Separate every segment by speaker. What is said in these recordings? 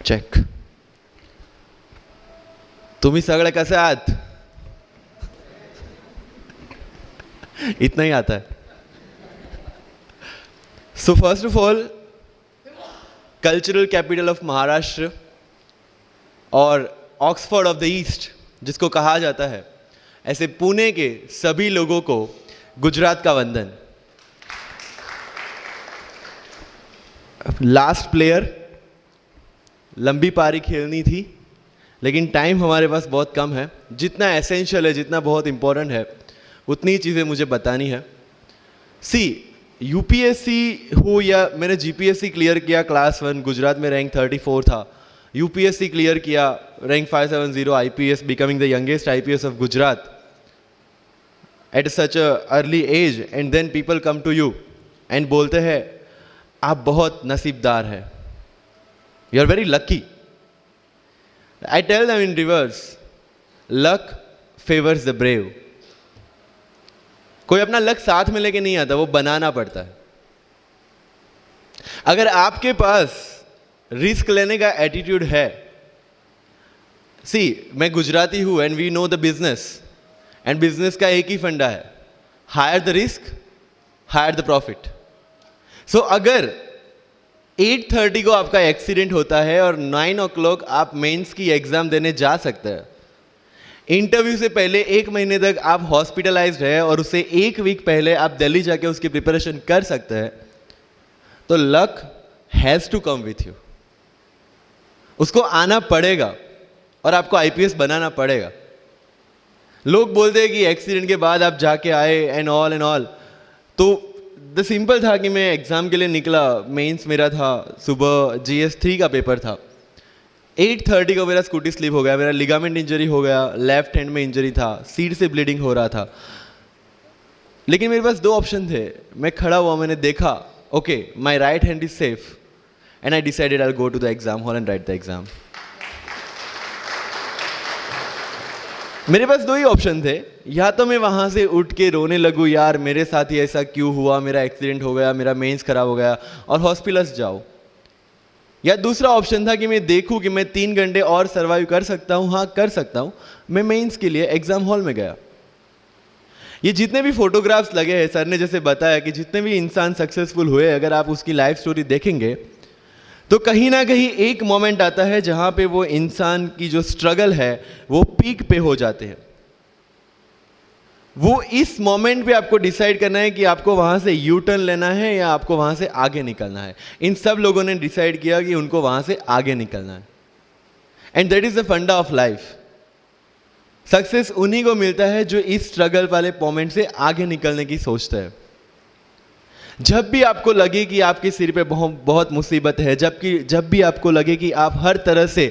Speaker 1: Check. तुम्ही सगळे कसे आहात? इतना ही आता है. So first of all, cultural capital of Maharashtra और ऑक्सफोर्ड ऑफ द ईस्ट जिसको कहा जाता है, ऐसे पुणे के सभी लोगों को गुजरात का वंदन. लास्ट प्लेयर, लंबी पारी खेलनी थी लेकिन टाइम हमारे पास बहुत कम है. जितना एसेंशियल है, जितना बहुत इंपॉर्टेंट है, उतनी चीज़ें मुझे बतानी है. सी, यूपीएससी हो या मैंने जीपीएससी क्लियर किया क्लास 1, गुजरात में रैंक 34 था. यूपीएससी क्लियर किया, rank 570, IPS, becoming the youngest IPS of Gujarat at such a early age. And then people come to you and बोलते हैं आप बहुत नसीबदार है, you are very lucky. I tell them in reverse, luck favours the brave. कोई अपना luck साथ में लेके नहीं आता, वो बनाना पड़ता है. अगर आपके पास रिस्क लेने का एटीट्यूड है, सी मैं गुजराती हूं and we know the business, and business का एक ही फंडा है, higher the risk higher the profit. So अगर 8:30 को आपका एक्सीडेंट होता है और 9 o'clock आप मेंस की एग्जाम देने जा सकते हैं, इंटरव्यू से पहले 1 महीने तक आप हॉस्पिटलाइज्ड है और उससे 1 वीक पहले आप दिल्ली जाके उसकी प्रिपरेशन कर सकते हैं, तो luck has to come with you. उसको आना पड़ेगा और आपको आईपीएस बनाना पड़ेगा. लोग बोलते हैं कि एक्सीडेंट के बाद आप जाके आए एंड ऑल. तो द सिंपल था कि मैं एग्जाम के लिए निकला, मेंस मेरा था, सुबह GS3 का पेपर था. 8:30 को मेरा स्कूटी स्लिप हो गया, मेरा लिगामेंट इंजरी हो गया, लेफ्ट हैंड में इंजरी था, सीट से ब्लीडिंग हो रहा था. लेकिन मेरे पास 2 ऑप्शन थे. मैं खड़ा हुआ, मैंने देखा, okay my right hand is safe, and I decided I will go to the exam hall and write the exam. मेरे पास 2 ही ऑप्शन थे. या तो मैं वहां से उठ के रोने लगूं, यार मेरे साथ ही ऐसा क्यों हुआ, मेरा एक्सीडेंट हो गया, मेरा मेंस खराब हो गया, और हॉस्पिटल जाओ. या दूसरा ऑप्शन था कि मैं देखूं कि मैं 3 घंटे और सर्वाइव कर सकता हूं. हाँ, कर सकता हूं. मैं मेंस के लिए एग्जाम हॉल में गया. ये जितने भी फोटोग्राफ्स लगे हैं, सर ने जैसे बताया कि जितने भी इंसान सक्सेसफुल हुए, अगर आप उसकी लाइफ स्टोरी देखेंगे तो कहीं ना कहीं एक मोमेंट आता है जहां पे वो इंसान की जो स्ट्रगल है वो पीक पे हो जाते हैं. वो इस मोमेंट पे आपको डिसाइड करना है कि आपको वहां से यू टर्न लेना है या आपको वहां से आगे निकलना है. इन सब लोगों ने डिसाइड किया कि उनको वहां से आगे निकलना है. एंड दैट इज द फंडा ऑफ लाइफ. सक्सेस उन्हीं को मिलता है जो इस स्ट्रगल वाले मोमेंट से आगे निकलने की सोचते हैं. जब भी आपको लगे कि आपके सिर पे बहुत मुसीबत है, जब भी आपको लगे कि आप हर तरह से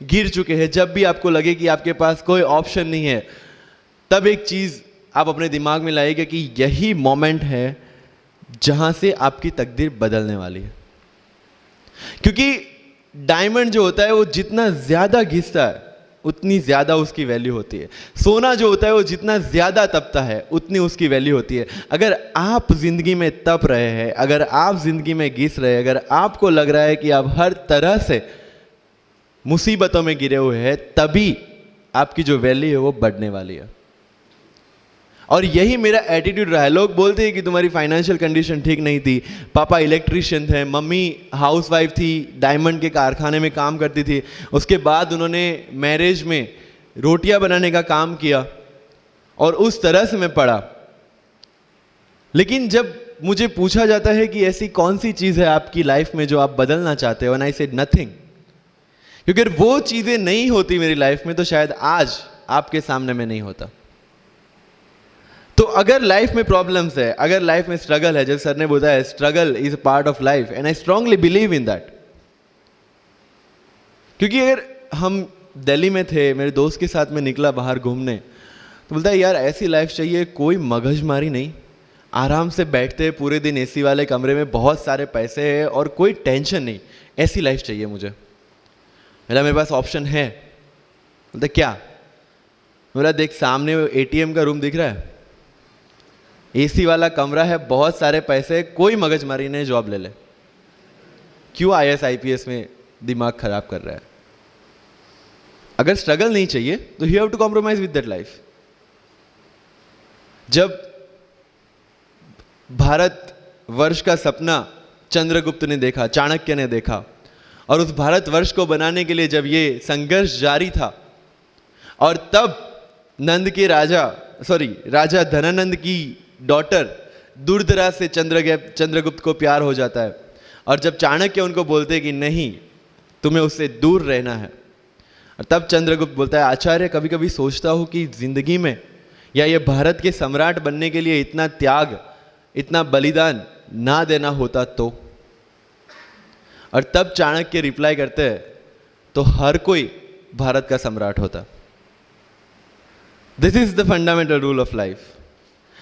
Speaker 1: गिर चुके हैं, जब भी आपको लगे कि आपके पास कोई ऑप्शन नहीं है, तब एक चीज आप अपने दिमाग में लाइएगा कि यही मोमेंट है जहां से आपकी तकदीर बदलने वाली है. क्योंकि डायमंड जो होता है वो जितना ज्यादा घिसता है उतनी ज्यादा उसकी वैल्यू होती है. सोना जो होता है वो जितना ज्यादा तपता है उतनी उसकी वैल्यू होती है. अगर आप जिंदगी में तप रहे हैं, अगर आप जिंदगी में घिस रहे हैं, अगर आपको लग रहा है कि आप हर तरह से मुसीबतों में गिरे हुए हैं, तभी आपकी जो वैल्यू है वो बढ़ने वाली है. और यही मेरा एटीट्यूड रहा है. लोग बोलते हैं कि तुम्हारी फाइनेंशियल कंडीशन ठीक नहीं थी, पापा इलेक्ट्रिशियन थे, मम्मी हाउसवाइफ थी, डायमंड के कारखाने में काम करती थी, उसके बाद उन्होंने मैरिज में रोटियां बनाने का काम किया और उस तरह से मैं पढ़ा. लेकिन जब मुझे पूछा जाता है कि ऐसी कौन सी चीज़ है आपकी लाइफ में जो आप बदलना चाहते हो, एंड आई सेड नथिंग. क्योंकि अगर वो चीज़ें नहीं होती मेरी लाइफ में तो शायद आज आपके सामने मैं नहीं होता. तो अगर लाइफ में प्रॉब्लम्स है, अगर लाइफ में स्ट्रगल है, जैसे सर ने बताया struggle is a part of life, and I strongly believe in that. क्योंकि अगर हम दिल्ली में थे, मेरे दोस्त के साथ में निकला बाहर घूमने, तो बोलता है यार ऐसी लाइफ चाहिए, कोई मगजमारी नहीं, आराम से बैठते हैं पूरे दिन एसी वाले कमरे में, बहुत सारे पैसे हैं और कोई टेंशन नहीं, ऐसी लाइफ चाहिए मुझे. मेरे पास ऑप्शन है. बोलता क्या? बोला देख सामने ATM का रूम दिख रहा है, एसी वाला कमरा है, बहुत सारे पैसे, कोई मगजमारी नहीं, जॉब ले ले. क्यों IAS IPS में दिमाग खराब कर रहा है। अगर स्ट्रगल नहीं चाहिए तो you have to compromise with that life. जब भारत वर्ष का सपना चंद्रगुप्त ने देखा, चाणक्य ने देखा, और उस भारतवर्ष को बनाने के लिए जब ये संघर्ष जारी था, और तब राजा धनानंद की डॉटर दूरदराज से चंद्रगुप्त को प्यार हो जाता है, और जब चाणक्य उनको बोलते कि नहीं, तुम्हें उससे दूर रहना है, और तब चंद्रगुप्त बोलता है, आचार्य कभी कभी सोचता हूं कि जिंदगी में या ये भारत के सम्राट बनने के लिए इतना त्याग, इतना बलिदान ना देना होता तो। और तब चाणक्य रिप्लाई करते हैं, तो हर कोई भारत का सम्राट होता। This is the fundamental rule of life.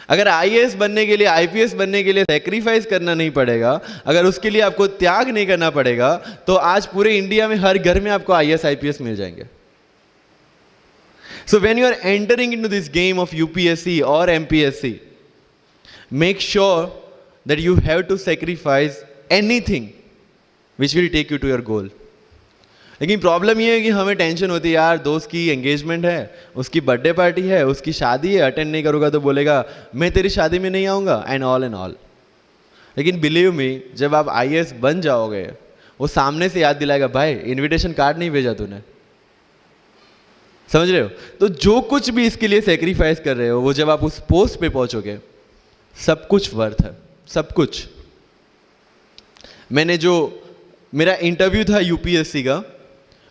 Speaker 1: अगर आईएएस बनने के लिए, आईपीएस बनने के लिए सैक्रिफाइस करना नहीं पड़ेगा, अगर उसके लिए आपको त्याग नहीं करना पड़ेगा, तो आज पूरे इंडिया में हर घर में आपको आईएएस आईपीएस मिल जाएंगे। So when you are entering into this game of UPSC और MPSC, make sure that you have to sacrifice anything which will take you to your goal. लेकिन प्रॉब्लम ये है कि हमें टेंशन होती है, यार दोस्त की एंगेजमेंट है, उसकी बर्थडे पार्टी है, उसकी शादी है, अटेंड नहीं करूँगा तो बोलेगा मैं तेरी शादी में नहीं आऊँगा, एंड ऑल। लेकिन बिलीव मी, जब आप आईएएस बन जाओगे, वो सामने से याद दिलाएगा, भाई इनविटेशन कार्ड नहीं भेजा तूने। समझ रहे हो? तो जो कुछ भी इसके लिए सेक्रीफाइस कर रहे हो, वो जब आप उस पोस्ट पे पहुंचोगे, सब कुछ वर्थ है, सब कुछ। मेरा इंटरव्यू था यूपीएससी का,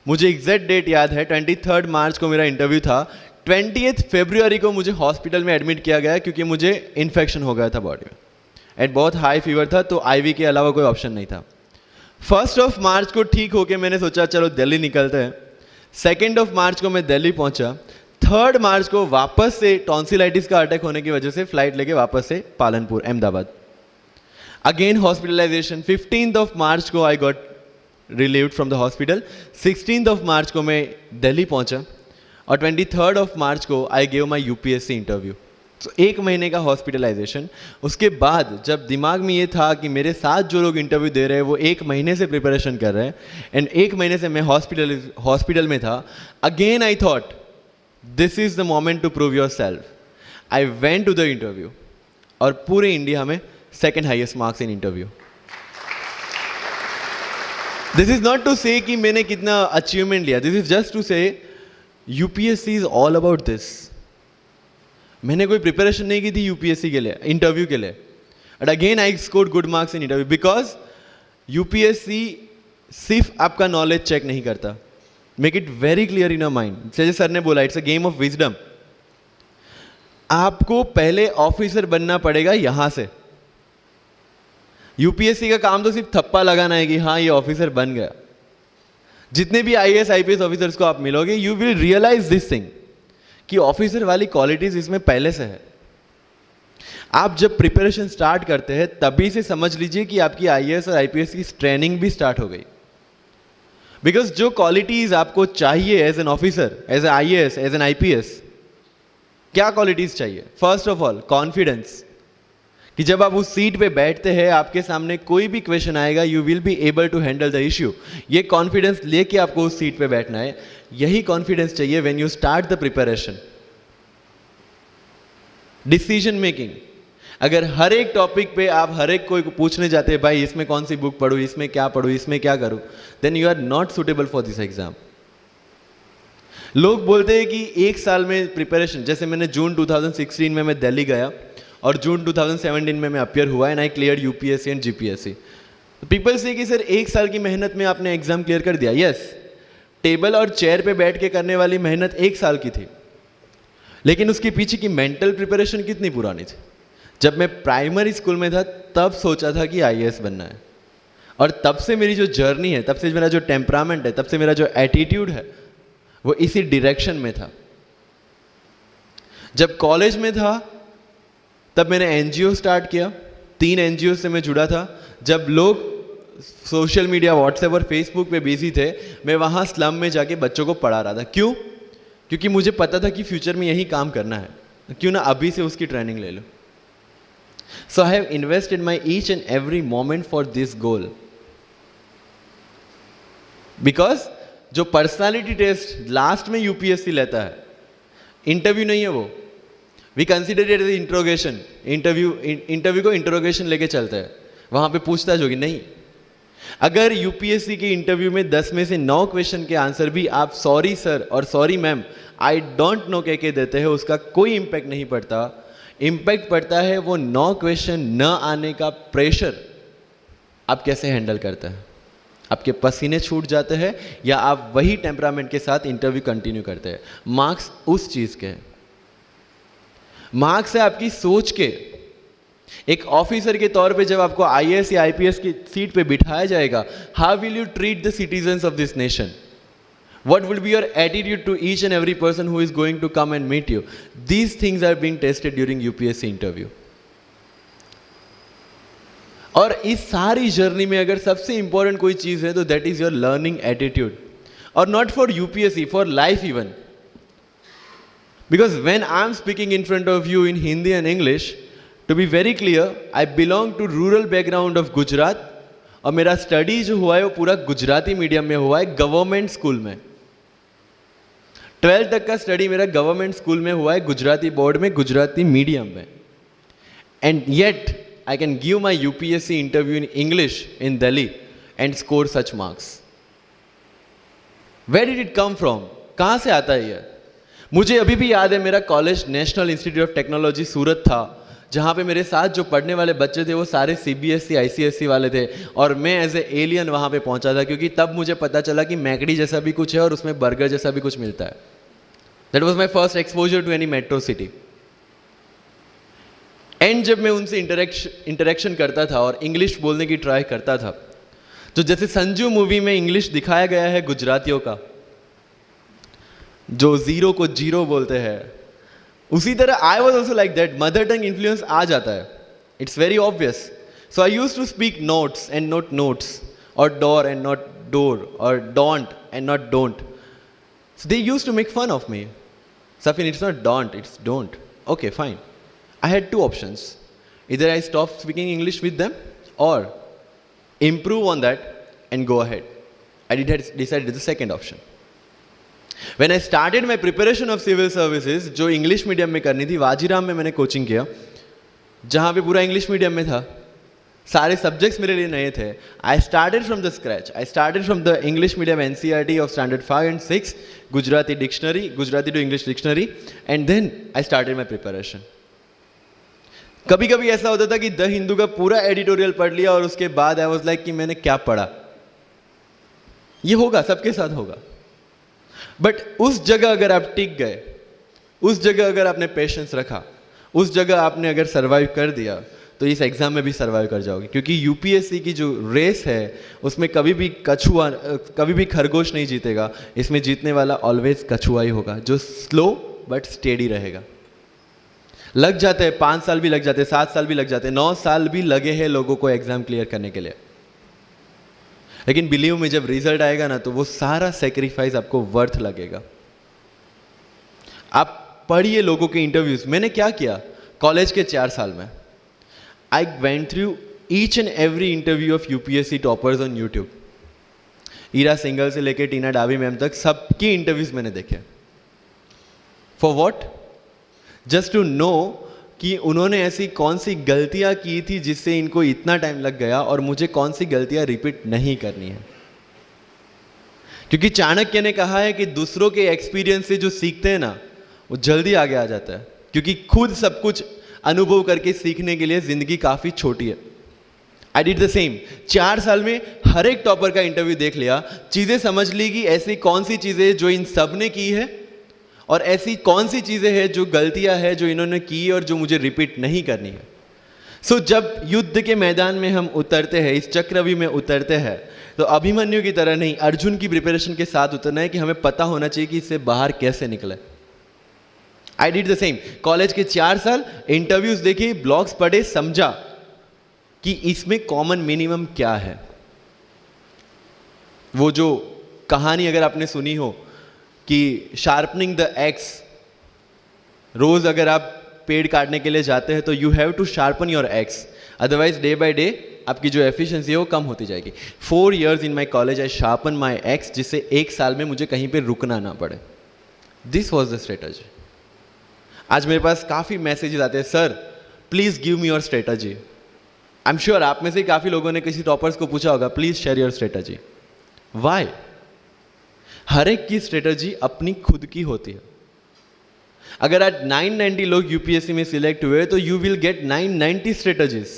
Speaker 1: मुझे एग्जैक्ट डेट याद है, 23 मार्च को मेरा इंटरव्यू था। 20 फरवरी को मुझे हॉस्पिटल में एडमिट किया गया क्योंकि मुझे इन्फेक्शन हो गया था बॉडी में, एंड बहुत हाई फीवर था, तो आईवी के अलावा कोई ऑप्शन नहीं था। 1 मार्च को ठीक होके मैंने सोचा चलो दिल्ली निकलते हैं। 2 मार्च को मैं दिल्ली पहुंचा। 3 मार्च को वापस से टॉन्सिलाइटिस का अटैक होने की वजह से फ्लाइट लेके वापस से पालनपुर, अहमदाबाद, अगेन हॉस्पिटलाइजेशन। 15 मार्च को I got relieved from the hospital. 16 मार्च को मैं दिल्ली पहुंचा, और 23 मार्च को I gave my UPSC interview. तो 1 महीने का हॉस्पिटलाइजेशन। उसके बाद जब दिमाग में ये था कि मेरे साथ जो लोग इंटरव्यू दे रहे हैं वो 1 महीने से प्रिपरेशन कर रहे हैं, एंड 1 महीने से मैं हॉस्पिटल में था, again I thought this is the moment to prove yourself. I went to the interview, और पूरे इंडिया में 2nd highest marks in interview. This is not to say कि मैंने कितना अचीवमेंट लिया, this is just to say UPSC is all about this. मैंने कोई preparation नहीं की थी यूपीएससी के लिए, इंटरव्यू के लिए, but again I scored good marks in interview, because UPSC सिर्फ आपका नॉलेज चेक नहीं करता। Make it very clear in your mind. जैसे सर ने बोला, it's a game of wisdom. आपको पहले ऑफिसर बनना पड़ेगा यहां से। यूपीएससी का काम तो सिर्फ थप्पा लगाना है कि हाँ ये ऑफिसर बन गया। जितने भी आईएएस आईपीएस ऑफिसर्स को आप मिलोगे, you will realise this thing कि ऑफिसर वाली क्वालिटीज इसमें पहले से है। आप जब प्रिपरेशन स्टार्ट करते हैं तभी से समझ लीजिए कि आपकी आईएएस और आईपीएस की ट्रेनिंग भी स्टार्ट हो गई। बिकॉज जो क्वालिटीज आपको चाहिए as an officer, as an IAS, as an IPS, क्या क्वालिटीज चाहिए? फर्स्ट ऑफ ऑल कॉन्फिडेंस, कि जब आप उस सीट पे बैठते हैं, आपके सामने कोई भी क्वेश्चन आएगा, you will be able to handle the issue. ये कॉन्फिडेंस लेके आपको उस सीट पे बैठना है। यही कॉन्फिडेंस चाहिए when you start the preparation. Decision making, अगर हर एक टॉपिक पे आप हर एक कोई पूछने जाते हैं, भाई इसमें कौन सी बुक पढूं, इसमें क्या पढूं, इसमें क्या करूं, then you are not suitable for this exam. लोग बोलते हैं कि 1 साल में प्रिपरेशन, जैसे मैंने जून 2016 में मैं दिल्ली गया, और जून 2017 में मैं अपियर हुआ, and I clear UPSC and GPSC. People से कि सर 1 साल की मेहनत में आपने एग्जाम क्लियर कर दिया। यस, टेबल और चेयर पे बैठ के करने वाली मेहनत 1 साल की थी, लेकिन उसके पीछे की मेंटल प्रिपरेशन कितनी पुरानी थी। जब मैं प्राइमरी स्कूल में था तब सोचा था कि आईएएस बनना है, और तब से मेरी जो जर्नी है, तब से मेरा जो टेम्परामेंट है, तब से मेरा जो एटीट्यूड है, वो इसी डायरेक्शन में था। जब कॉलेज में था तब मैंने एनजीओ स्टार्ट किया, 3 एनजीओ से मैं जुड़ा था। जब लोग सोशल मीडिया, व्हाट्सएप और फेसबुक पे बिजी थे, मैं वहाँ स्लम में जाके बच्चों को पढ़ा रहा था। क्यों? क्योंकि मुझे पता था कि फ्यूचर में यही काम करना है, क्यों ना अभी से उसकी ट्रेनिंग ले लो। So I have invested my each and every moment for this goal. Because जो पर्सनालिटी टेस्ट लास्ट में यूपीएससी लेता है, इंटरव्यू नहीं है वो, we consider it as interrogation. Interview को इंट्रोगेशन लेके चलता है, वहां पे पूछताछ होगी नहीं। अगर यूपीएससी के इंटरव्यू में 10 में से 9 क्वेश्चन के आंसर भी आप सॉरी सर और sorry ma'am I don't know कह के देते हैं, उसका कोई इंपैक्ट नहीं पड़ता। इंपैक्ट पड़ता है वो 9 क्वेश्चन न आने का प्रेशर आप कैसे हैंडल करते हैं। आपके पसीने छूट जाते हैं या आप वही टेम्परामेंट के साथ इंटरव्यू कंटिन्यू करते हैं। मार्क्स उस चीज के हैं, मार्क्स है आपकी सोच के। एक ऑफिसर के तौर पे जब आपको आईएएस या आईपीएस की सीट पे बिठाया जाएगा, how will you treat the citizens of this nation? What will be your attitude to each and every person who is going to come and meet you? These things are being tested during UPSC interview. और इस सारी journey में अगर सबसे important कोई चीज है तो that is your learning attitude, और not for UPSC, for life even. Because when I am speaking in front of you in Hindi and English, to be very clear, I belong to rural background of Gujarat, और मेरा study जो हुआ है वो पूरा Gujarati medium में हुआ है, गवर्नमेंट स्कूल में। 12th तक का स्टडी मेरा गवर्नमेंट स्कूल में हुआ है, गुजराती बोर्ड में, गुजराती मीडियम में। And yet I can give my UPSC interview in English in Delhi and score such marks. Where did it come from? कहां से आता है ये? मुझे अभी भी याद है, मेरा college national institute of technology Surat था, जहाँ पे मेरे साथ जो पढ़ने वाले बच्चे थे वो सारे सीबीएसई आईसीएसई वाले थे, और मैं एज ए एलियन वहाँ पे पहुँचा था, क्योंकि तब मुझे पता चला कि मैकडी जैसा भी कुछ है और उसमें बर्गर जैसा भी कुछ मिलता है। That was my first exposure to any metro city. And जब मैं उनसे इंटरेक्शन करता था और इंग्लिश बोलने की ट्राई करता था, तो जैसे संजू मूवी में इंग्लिश दिखाया गया है गुजरातियों का, जो जीरो को जीरो बोलते हैं, उसी तरह I was also like that. Mother tongue influence आ जाता है, it's very obvious. So I use to speak notes and not notes, और डोर एंड नॉट डोर, और don't and not don't. So they use to make fun of me. Safin, it's not don't, it's don't. Okay, fine. I had 2 options. Either I stop speaking English with them or improve on that and go ahead. I decided the second option. When I started my preparation of civil services, जो English medium में करनी थी, वाजीराम में मैंने coaching किया, जहाँ पे पूरा इंग्लिश मीडियम में था, सारे सब्जेक्ट्स मेरे लिए नए थे। I started from the scratch. I started from the English medium NCERT of standard 5 and 6, Gujarati dictionary, Gujarati to English dictionary, and then I started my preparation. कभी कभी ऐसा होता था कि द हिंदू का पूरा एडिटोरियल पढ़ लिया और उसके बाद आई वॉज लाइक कि मैंने क्या पढ़ा। ये होगा, सबके साथ होगा। बट उस जगह अगर आप टिक गए, उस जगह अगर आपने पेशेंस रखा, उस जगह आपने अगर सर्वाइव कर दिया, तो इस एग्जाम में भी सर्वाइव कर जाओगे। क्योंकि यूपीएससी की जो रेस है उसमें कभी भी कछुआ, कभी भी खरगोश नहीं जीतेगा। इसमें जीतने वाला ऑलवेज कछुआ ही होगा, जो स्लो बट स्टेडी रहेगा। लग जाते हैं 5 साल भी लग जाते हैं, 7 साल भी लग जाते हैं, 9 साल भी लगे हैं लोगों को एग्जाम क्लियर करने के लिए। लेकिन बिलीव में जब रिजल्ट आएगा ना, तो वो सारा सेक्रीफाइस आपको वर्थ लगेगा। आप पढ़िए लोगों के इंटरव्यूज। मैंने क्या किया कॉलेज के 4 साल में, I went through each and every interview of UPSC toppers on YouTube. Ira Singhal से लेके टीना डाबी मैम तक सबकी इंटरव्यूज मैंने देखे। For what? Just to know कि उन्होंने ऐसी कौन सी गलतियां की थी जिससे इनको इतना टाइम लग गया, और मुझे कौन सी गलतियां रिपीट नहीं करनी है। क्योंकि चाणक्य ने कहा है कि दूसरों के एक्सपीरियंस से जो सीखते हैं ना, वो जल्दी आगे आ जाता है, क्योंकि खुद सब कुछ अनुभव करके सीखने के लिए जिंदगी काफी छोटी है। I did the same. 4 साल में हर एक टॉपर का इंटरव्यू देख लिया, चीजें समझ ली कि ऐसी कौन सी चीजें जो इन सब ने की है, और ऐसी कौन सी चीजें हैं जो गलतियां हैं जो इन्होंने की और जो मुझे रिपीट नहीं करनी है। सो जब युद्ध के मैदान में हम उतरते हैं, इस चक्रव्यूह में उतरते हैं, तो अभिमन्यु की तरह नहीं, अर्जुन की प्रिपरेशन के साथ उतरना है कि हमें पता होना चाहिए कि इससे बाहर कैसे निकले। I did the same. College के 4 साल इंटरव्यूज देखे, ब्लॉग्स पढ़े, समझा कि इसमें कॉमन मिनिमम क्या है। वो जो कहानी अगर आपने सुनी हो कि शार्पनिंग द एक्स, रोज अगर आप पेड़ काटने के लिए जाते हैं तो you have to sharpen your axe, otherwise day by day आपकी जो एफिशिएंसी है वो कम होती जाएगी। 4 years in my college I sharpen my x, जिससे 1 साल में मुझे कहीं पे रुकना ना पड़े। This was the strategy. आज मेरे पास काफ़ी मैसेजेस आते हैं, sir please give me your strategy. I am sure आप में से काफ़ी लोगों ने किसी टॉपर्स को पूछा होगा, please share your strategy. Why? हर एक की स्ट्रेटजी अपनी खुद की होती है। अगर आज 990 लोग यूपीएससी में सिलेक्ट हुए तो यू विल गेट 990 स्ट्रेटजीज,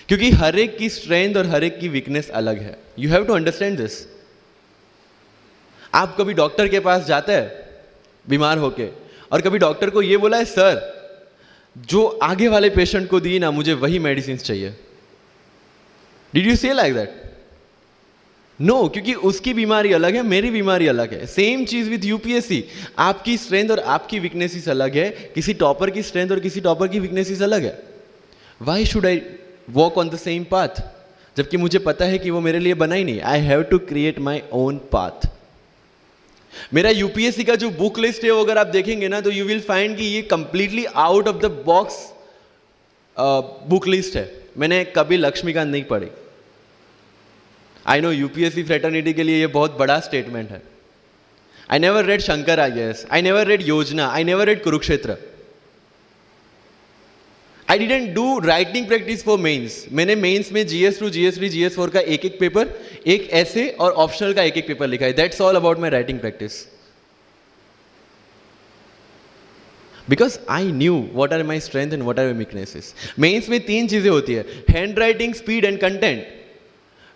Speaker 1: क्योंकि हर एक की स्ट्रेंथ और हर एक की वीकनेस अलग है। You have to understand this. आप कभी डॉक्टर के पास जाते हैं बीमार होके, और कभी डॉक्टर को ये बोला है, सर जो आगे वाले पेशेंट को दी ना, मुझे वही मेडिसिन चाहिए। डिड यू से लाइक दैट? नो, क्योंकि उसकी बीमारी अलग है, मेरी बीमारी अलग है। सेम चीज विथ यूपीएससी, आपकी स्ट्रेंथ और आपकी वीकनेसेस अलग है, किसी टॉपर की स्ट्रेंथ और किसी टॉपर की वीकनेसेस अलग है। Why should I walk on the same path, जबकि मुझे पता है कि वो मेरे लिए बना ही नहीं। I have to create my own path. मेरा यूपीएससी का जो बुक लिस्ट है वो अगर आप देखेंगे ना, तो यू विल फाइंड कि ये completely out of the box book list है। मैंने कभी लक्ष्मीकांत नहीं पढ़ी। आई नो यूपीएससी फ्रेटर्निटी के लिए ये बहुत बड़ा स्टेटमेंट है। I never read Shankar IAS, I never read Yojana, I never read Kurukshetra. I didn't do writing practice for mains. मैंने मेंस में GS2, GS3, GS4 का एक एक पेपर, एक ऐसे और ऑप्शनल का एक एक पेपर लिखा है। That's all about my writing practice, because I knew what are my strength and what are my weaknesses. Mains में 3 चीजें होती है, handwriting, speed and content.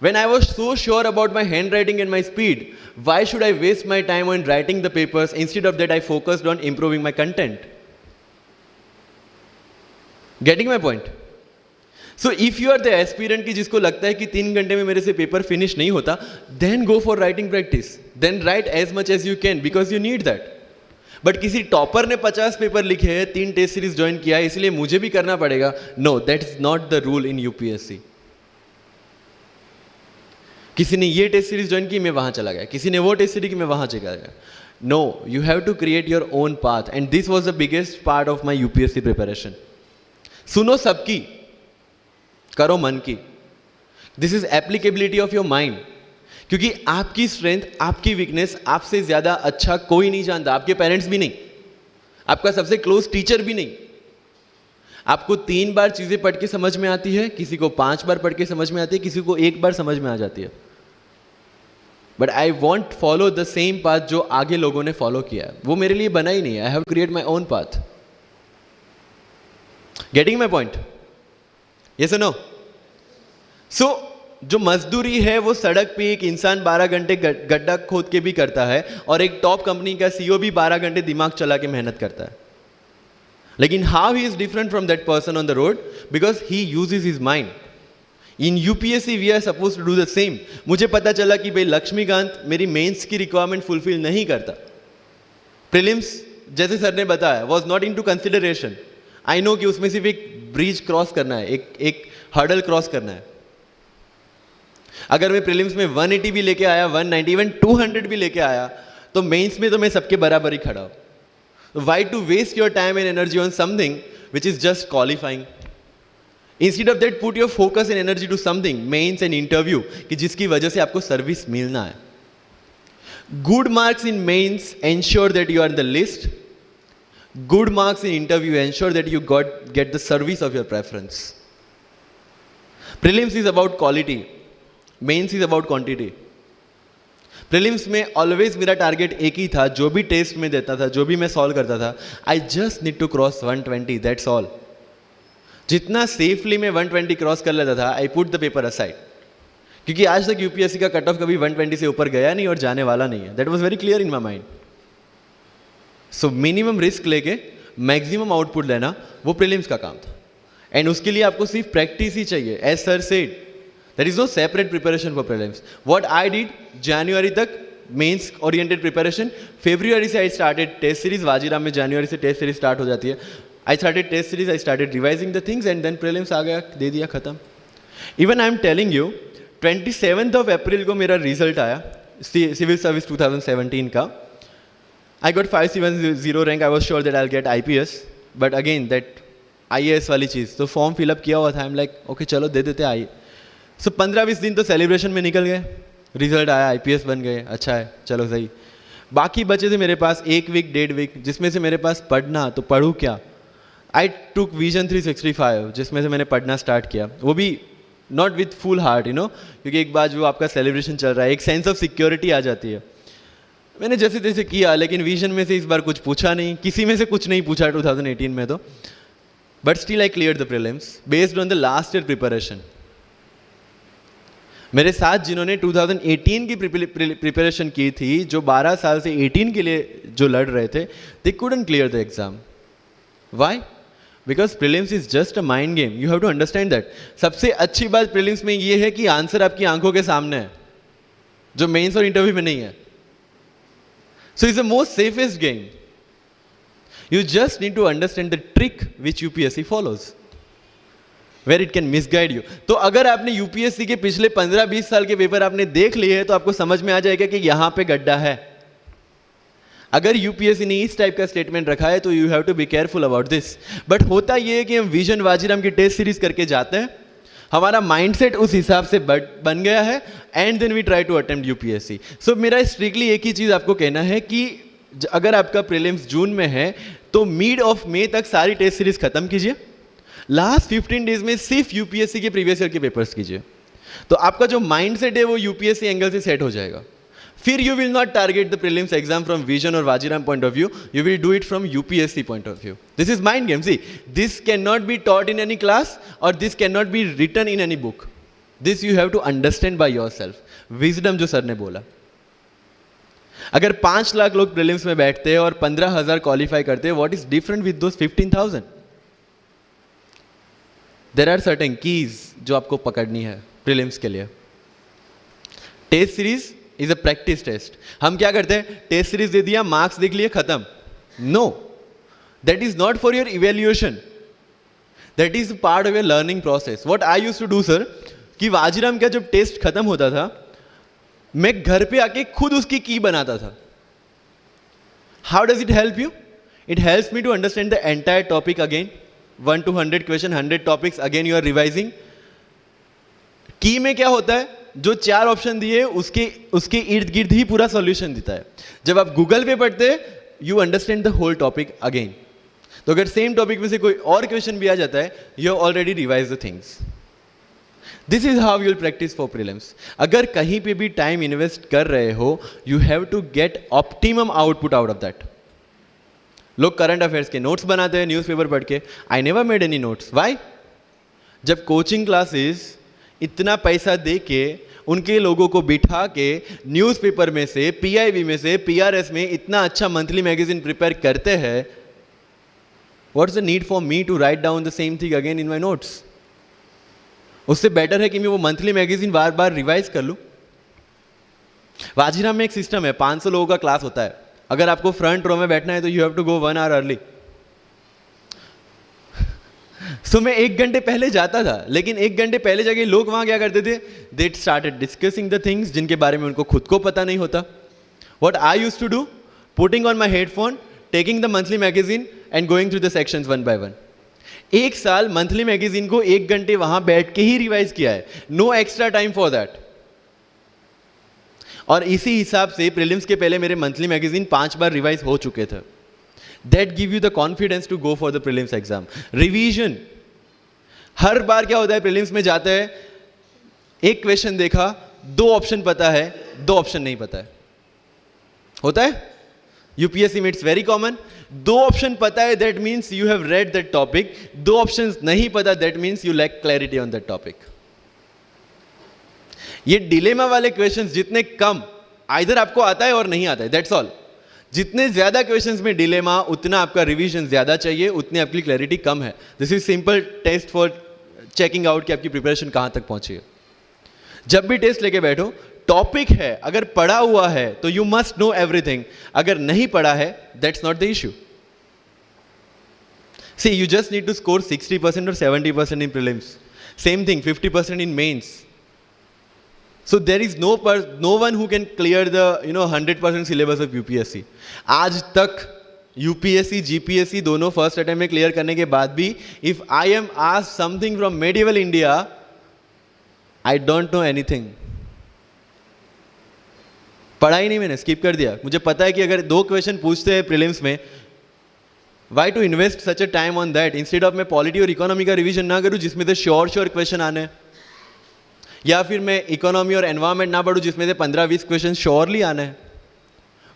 Speaker 1: When I was so sure about my handwriting and my speed, why should I waste my time on writing the papers? Instead of that, I focused on improving my content. Getting my point? So if you are the aspirant की जिसको लगता है कि 3 घंटे में मेरे से paper finish नहीं होता, then go for writing practice. Then write as much as you can because you need that. But किसी टॉपर ने 50 पेपर लिखे हैं, 3 टेस्ट सीरीज ज्वाइन किया है, इसलिए मुझे भी करना पड़ेगा। No, that is not the rule in UPSC. किसी ने ये टेस्ट सीरीज ज्वाइन की, मैं वहां चला गया, किसी ने वो टेस्ट सीरीज की, मैं वहां चला गया। No, you have to create your own path and this was the biggest part of my UPSC preparation. सुनो सबकी, करो मन की। This is applicability of your mind, क्योंकि आपकी स्ट्रेंथ, आपकी वीकनेस आपसे ज्यादा अच्छा कोई नहीं जानता। आपके पेरेंट्स भी नहीं, आपका सबसे क्लोज टीचर भी नहीं। आपको 3 बार चीजें पढ़ के समझ में आती है, किसी को 5 बार पढ़ के समझ में आती है, किसी को 1 बार समझ में आ जाती है। But I want follow the same path जो आगे लोगों ने फॉलो किया है, वो मेरे लिए बना ही नहीं है। I have create my own path. Getting my point? Yes और नो? सो जो मजदूरी है वो सड़क पे एक इंसान 12 घंटे गड्ढा खोद के भी करता है, और एक टॉप कंपनी का सीईओ भी 12 घंटे दिमाग चला के मेहनत करता है। लेकिन how he is different from that person on the road? Because he uses his mind. In UPSC we are suppose to do the same. मुझे पता चला कि भाई लक्ष्मीकांत मेरी मेंस की रिक्वायरमेंट फुलफिल नहीं करता, प्रीलिम्स जैसे सर ने बताया was not in to consideration. I know कि उसमें सिर्फ एक ब्रिज क्रॉस करना है, एक हर्डल क्रॉस करना है। अगर मैं प्रीलिम्स में 180 भी लेके आया, 190, इवन 200 भी लेके आया, तो मेंस में तो मैं सबके बराबर ही खड़ा हूं। Why to waste your time and energy on something which is just qualifying? Instead of that put your focus and energy to something, mains and interview, कि जिसकी वजह से आपको सर्विस मिलना है। Good marks in mains ensure that you are in the list. Good marks in interview ensure that you get the service of your preference. Prelims is about quality, mains is about quantity. Prelims में always मेरा target एक ही था, जो भी test में देता था, जो भी मैं सॉल्व करता था, I just need to cross 120, that's all. जितना सेफली मैं 120 क्रॉस कर लेता था, I put the paper aside. क्योंकि आज तक यूपीएससी का कट ऑफ कभी 120 से ऊपर गया नहीं और जाने वाला नहीं है. That was very clear in my mind. So minimum risk लेके मैक्सिमम आउटपुट लेना, वो प्रीलिम्स का काम था. एंड उसके लिए आपको सिर्फ प्रैक्टिस ही चाहिए. As sir said, there is no separate preparation for prelims. What I did, जनवरी तक मेंस ओरिएंटेड प्रिपरेशन. फरवरी से I started test series. Vajiram में जनवरी से टेस्ट सीरीज स्टार्ट हो जाती है. I started test series, I started revising the things and then prelims आ गया, दे दिया, खत्म. Even I am telling you, 27 अप्रैल को मेरा रिजल्ट आया सिविल सर्विस 2017 का. I got 570 rank. I was sure that I'll get IPS, but again that IAS वाली चीज़, तो फॉर्म फिलअप किया हुआ था. I'm like, okay चलो दे देते आई. सो 15-20 दिन तो सेलिब्रेशन में निकल गए, रिजल्ट आया, आईपीएस बन गए, अच्छा है, चलो सही। बाकी बचे थे मेरे पास 1 वीक 1.5 वीक, जिसमें से मेरे पास पढ़ना, तो पढ़ूँ क्या। आई टुक विजन 365, जिसमें से मैंने पढ़ना स्टार्ट किया, वो भी not with full heart you know, क्योंकि एक बार जो आपका सेलिब्रेशन चल रहा है, एक सेंस ऑफ सिक्योरिटी आ जाती है। मैंने जैसे तैसे किया, लेकिन विजन में से इस बार कुछ पूछा नहीं, किसी में से कुछ नहीं पूछा 2018 में तो, but still I clear the prelims based on the last year preparation. मेरे साथ जिन्होंने 2018 की प्रिपरेशन की थी, जो 12 साल से 18 के लिए जो लड़ रहे थे, they couldn't clear the exam. Why? Because prelims is just a mind game, you have to understand that. सबसे अच्छी बात प्रीलिम्स में ये है कि आंसर आपकी आंखों के सामने है, जो मेंस और इंटरव्यू में नहीं है। So it's the most safest game. You just need to understand the trick which UPSC follows, where it can misguide you. तो अगर आपने यूपीएससी के पिछले 15-20 साल के पेपर आपने देख लिए हैं, तो आपको समझ में आ जाएगा कि यहां पे गड्ढा है। अगर यूपीएससी ने इस टाइप का स्टेटमेंट रखा है, तो you have to be careful about this. But होता यह है कि हम विजन वाजीराम की टेस्ट सीरीज करके जाते हैं, हमारा माइंडसेट उस हिसाब से बन गया है, and then we try to attempt UPSC. So मेरा स्ट्रिक्टली एक ही चीज आपको कहना है कि अगर आपका प्रीलिम्स जून में है, तो मिड ऑफ मई तक सारी टेस्ट सीरीज खत्म कीजिए। लास्ट 15 डेज में सिर्फ यूपीएससी के प्रीवियस ईयर के पेपर्स कीजिए, तो आपका जो माइंडसेट है वो यूपीएससी एंगल से सेट हो जाएगा। फिर you will not target the prelims exam from Vision और Vajiram point of view, you will do it from UPSC point of view. This is mind game. See, this can not be taught in any class और this can not be written in any book. This you have to understand by yourself. Wisdom जो sir ने बोला, अगर 5 लाख लोग prelims में बैठते हैं और 15,000 क्वालिफाई करते हैं, what is different with those 15,000? There are certain keys जो आपको पकड़नी है प्रीलिम्स के लिए। Test series is a practice test. हम क्या करते हैं, टेस्ट सीरीज दे दिया, मार्क्स देख लिए, खत्म। No, that is not for your evaluation, that is part of your learning process. What I used to do sir, कि वाजीराम का जब टेस्ट खत्म होता था, मैं घर पे आके खुद उसकी की बनाता था। How does it help you? It helps me to understand the entire topic again. 1 to 100 question, 100 topics, again you are revising. की में क्या होता है, जो 4 ऑप्शन दिए उसके इर्द गिर्द ही पूरा सॉल्यूशन देता है। जब आप गूगल पे पढ़ते हैं, you understand the whole topic again. तो अगर सेम टॉपिक में से कोई और क्वेश्चन भी आ जाता है, you have already revise the things. This is how you will practice for prelims. अगर कहीं पे भी टाइम इन्वेस्ट कर रहे हो, you have to get optimum output out of that. लोग करंट अफेयर्स के नोट्स बनाते हैं न्यूज़पेपर पढ़ के। I never made any notes. Why? जब कोचिंग क्लासेस इतना पैसा दे के उनके लोगों को बिठा के न्यूज़पेपर में से, पीआईबी में से, पीआरएस में इतना अच्छा मंथली मैगजीन प्रिपेयर करते हैं, what's the need for me to write down the same thing again in my notes? उससे बेटर है कि मैं वो मंथली मैगजीन बार बार रिवाइज कर लूँ। वाजीराम में एक सिस्टम है, 500 लोगों का क्लास होता है। अगर आपको फ्रंट रो में बैठना है, तो you have to go 1 hour early. So मैं 1 घंटे पहले जाता था, लेकिन 1 घंटे पहले जाके लोग वहां क्या करते थे, they started discussing the things जिनके बारे में उनको खुद को पता नहीं होता। What I used to do, putting on my headphone, taking the monthly magazine and going through the sections 1 by 1। 1 साल मंथली मैगजीन को 1 घंटे वहां बैठ के ही रिवाइज किया है, no extra time for that. और इसी हिसाब से प्रीलिम्स के पहले मेरे मंथली मैगजीन 5 बार रिवाइज हो चुके थे। That give you the confidence to go for the prelims exam. Revision, हर बार क्या होता है, प्रीलिम्स में जाते हैं, एक क्वेश्चन देखा, 2 ऑप्शन पता है, 2 ऑप्शन नहीं पता है, होता है यूपीएससी में, इट्स वेरी कॉमन। 2 ऑप्शन पता है, that means you have read that topic. 2 option नहीं पता, that means you lack clarity on that topic. ये डिलेमा वाले क्वेश्चंस जितने कम, आइदर आपको आता है और नहीं आता है, दैट्स ऑल। जितने ज्यादा क्वेश्चंस में डिलेमा, उतना आपका रिवीजन ज्यादा चाहिए, उतनी आपकी क्लैरिटी कम है। This is simple test for checking out कि आपकी प्रिपरेशन कहां तक पहुंची है। जब भी टेस्ट लेके बैठो, टॉपिक है, अगर पढ़ा हुआ है तो यू मस्ट नो एवरीथिंग, अगर नहीं पढ़ा है, that's not the issue. See, you just need to score 60% or 70% in prelims. Same thing, 50% in mains. So there is no one who can clear the 100% syllabus of UPSC. आज तक UPSC, GPSC दोनों first attempt में clear करने के बाद भी, if I am asked something from medieval India, I don't know anything, पढ़ा ही नहीं, मैंने स्किप कर दिया। मुझे पता है कि अगर 2 क्वेश्चन पूछते हैं प्रीलिम्स में, why to invest such a time on that, instead of मैं पॉलिटी और इकोनॉमी का रिवीजन ना करूं जिसमें से श्योर क्वेश्चन आने, या फिर मैं इकोनॉमी और एनवायरमेंट ना पढ़ूं जिसमें से 15-20 क्वेश्चन श्योरली आने हैं।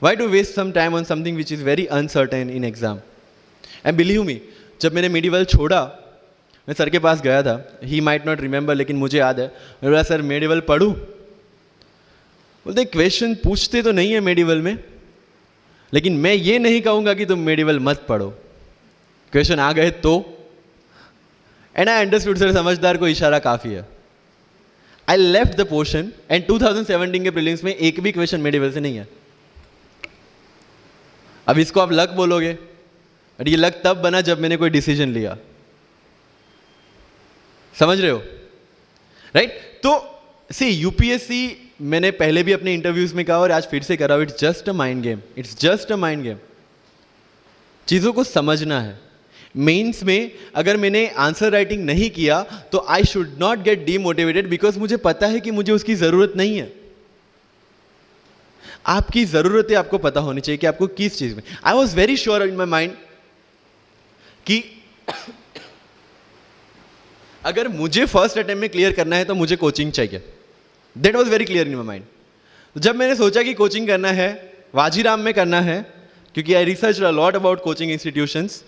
Speaker 1: Why to waste some time on something which is very uncertain in exam. And believe me, जब मैंने मेडिवल छोड़ा, मैं सर के पास गया था, ही माइट नॉट रिमेंबर, लेकिन मुझे याद है, मैं बोला सर मेडिवल पढ़ूं? बोलते क्वेश्चन पूछते तो नहीं है मेडिवल में, लेकिन मैं ये नहीं कहूँगा कि तुम मेडिवल मत पढ़ो, क्वेश्चन आ गए तो। एंड आई अंडरस्टूड, सर समझदार को इशारा काफ़ी है। I left the portion and 2017 के प्रीलिम्स में एक भी क्वेश्चन मेडिवल से नहीं है। अब इसको आप लक बोलोगे, बट ये लक तब बना जब मैंने कोई डिसीजन लिया। समझ रहे हो, राइट? तो सी यूपीएससी, मैंने पहले भी अपने इंटरव्यूज में कहा और आज फिर से कर रहा हूं, it's just a mind game, it's just a mind game. चीज़ों को समझना है। मेंस में अगर मैंने आंसर राइटिंग नहीं किया तो I should not gate demotivated, because मुझे पता है कि मुझे उसकी ज़रूरत नहीं है। आपकी ज़रूरतें आपको पता होनी चाहिए कि आपको किस चीज़ में। आई was very sure in my mind कि अगर मुझे फर्स्ट अटेम्प्ट में क्लियर करना है तो मुझे कोचिंग चाहिए। That was very clear in my mind. जब मैंने सोचा कि कोचिंग करना है, वाजीराम में करना है, क्योंकि I research a lot about coaching institutions,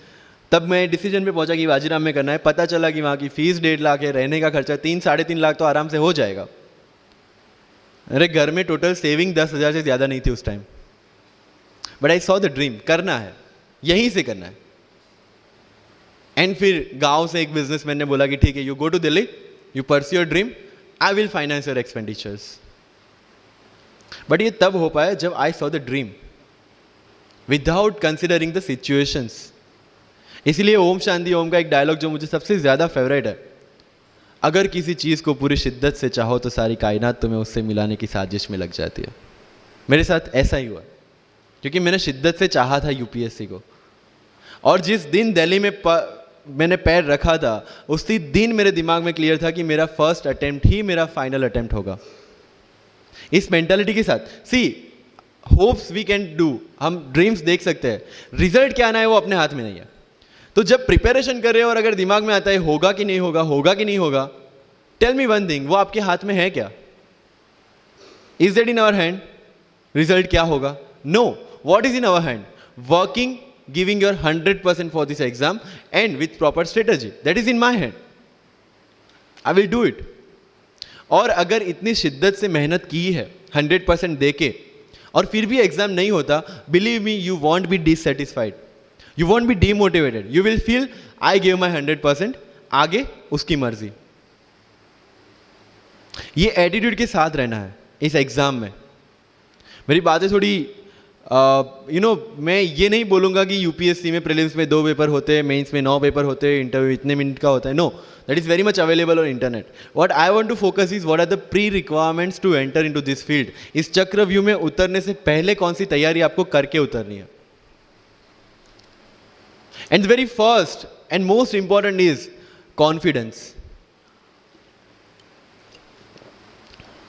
Speaker 1: तब मैं डिसीजन पे पहुंचा कि वाजीराम में करना है। पता चला कि वहाँ की फीस 1.5 लाख है, रहने का खर्चा 3-3.5 लाख तो आराम से हो जाएगा। अरे घर में टोटल सेविंग 10,000 से ज़्यादा नहीं थी उस time, but I saw the dream, करना है, यहीं से करना है। एंड फिर गांव से एक बिजनेसमैन ने बोला कि ठीक है, you go to Delhi, you pursue your dream, I will finance your expenditures. But ये तब हो पाया जब I saw the dream without considering the situations. इसलिए ओम शांति ओम का एक डायलॉग जो मुझे सबसे ज़्यादा फेवरेट है, अगर किसी चीज़ को पूरी शिद्दत से चाहो तो सारी कायनात तुम्हें उससे मिलाने की साजिश में लग जाती है। मेरे साथ ऐसा ही हुआ, क्योंकि मैंने शिद्दत से चाहा था यूपीएससी को, और जिस दिन दिल्ली में मैंने पैर रखा था, उसी दिन मेरे दिमाग में क्लियर था कि मेरा फर्स्ट अटेम्प्ट ही मेरा फाइनल अटेम्प्ट होगा। इस मेंटालिटी के साथ, सी होप्स वी कैन डू, हम ड्रीम्स देख सकते हैं, रिजल्ट क्या आना है वो अपने हाथ में नहीं है। तो जब प्रिपरेशन कर रहे हो और अगर दिमाग में आता है होगा कि नहीं होगा, होगा कि नहीं होगा, टेल मी वन थिंग, वो आपके हाथ में है क्या? Is that in our hand? Result क्या होगा? No. What is in our hand? Working, giving your 100% for this exam and with proper strategy, that is in my hand. I will do it. और अगर इतनी शिद्दत से मेहनत की है 100% देके और फिर भी एग्जाम नहीं होता, believe me, you won't be dissatisfied, you won't be demotivated, you will feel I gave my 100%, आगे उसकी मर्जी। ये एटीट्यूड के साथ रहना है इस एग्जाम में। मेरी बातें थोड़ी मैं ये नहीं बोलूँगा कि यूपीएससी में प्रीलिम्स में 2 पेपर होते हैं, मेंस में 9 पेपर होते हैं, इंटरव्यू इतने मिनट का होता है। No, that is very much available on internet. What I want to focus is what are the pre requirements to enter into this field. इस चक्रव्यूह में उतरने से पहले कौन सी तैयारी आपको करके उतरनी है। And very first and most important is confidence.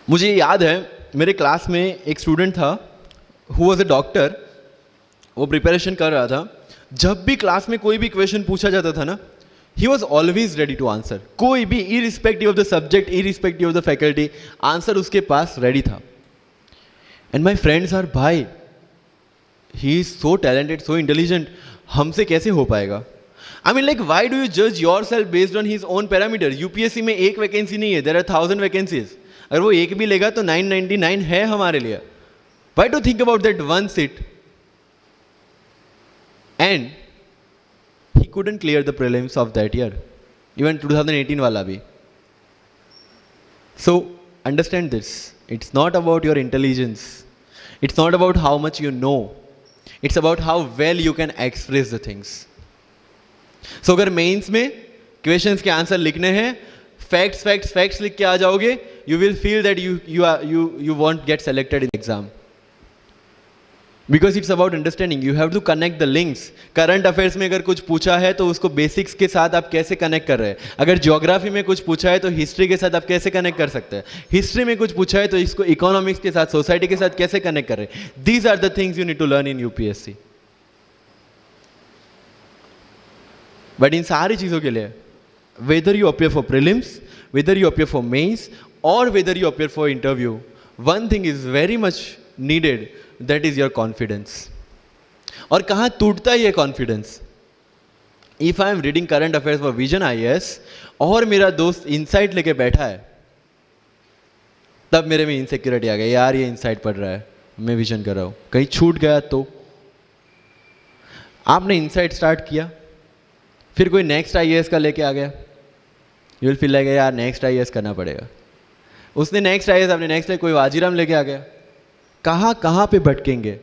Speaker 1: मुझे याद है मेरे क्लास में एक स्टूडेंट था हु वॉज अ डॉक्टर, वो प्रिपरेशन कर रहा था। जब भी क्लास में कोई भी क्वेश्चन पूछा जाता था ना, he was always ready to answer. कोई भी, irrespective of the subject, irrespective of the faculty, answer उसके पास रेडी था। एंड माई फ्रेंड्स आर, भाई he is so talented, so intelligent, हमसे कैसे हो पाएगा? I mean like why do you जज your self based on his own parameter? UPSC में एक वैकेंसी नहीं है, देयर आर 1000 वैकेंसीज। अगर वो एक भी लेगा तो 999 है हमारे लिए। Why to think about that one seat? And he couldn't clear the prelims of that year, even 2018 wala bhi. So understand this, it's not about your intelligence, it's not about how much you know, it's about how well you can express the things. So अगर mains में questions के answer लिखने हैं, facts लिख के आ जाओगे, you will feel that you won't get selected in exam. Because it's about understanding, you have to connect the links. Current affairs में अगर कुछ पूछा है तो उसको बेसिक्स के साथ आप कैसे कनेक्ट कर रहे हैं. अगर ज्योग्राफी में कुछ पूछा है तो हिस्ट्री के साथ आप कैसे कनेक्ट कर सकते हैं. हिस्ट्री में कुछ पूछा है तो इसको इकोनॉमिक्स के साथ, सोसाइटी के साथ कैसे कनेक्ट कर रहे हैं. These are the things you need to learn in UPSC. But इन सारी चीजों के लिए, whether you appear for prelims, whether you appear for mains, और whether you appear for interview, one thing is very much needed, that is your confidence. और कहां टूटता है ये confidence? If I am reading current affairs for Vision IAS और मेरा दोस्त insight लेके बैठा है, तब मेरे में इनसिक्योरिटी आ गई, यार ये इनसाइट पढ़ रहा है, मैं विजन कर रहा हूं, कहीं छूट गया तो. आपने इनसाइट स्टार्ट किया, फिर कोई नेक्स्ट आईएएस का लेके आ गया, यू विल फील लाइक यार नेक्स्ट आईएएस करना पड़ेगा. उसने नेक्स्ट आईएएस, आपने नेक्स्ट कोई वाजीराम लेके आ गया. कहां पे भटकेंगे?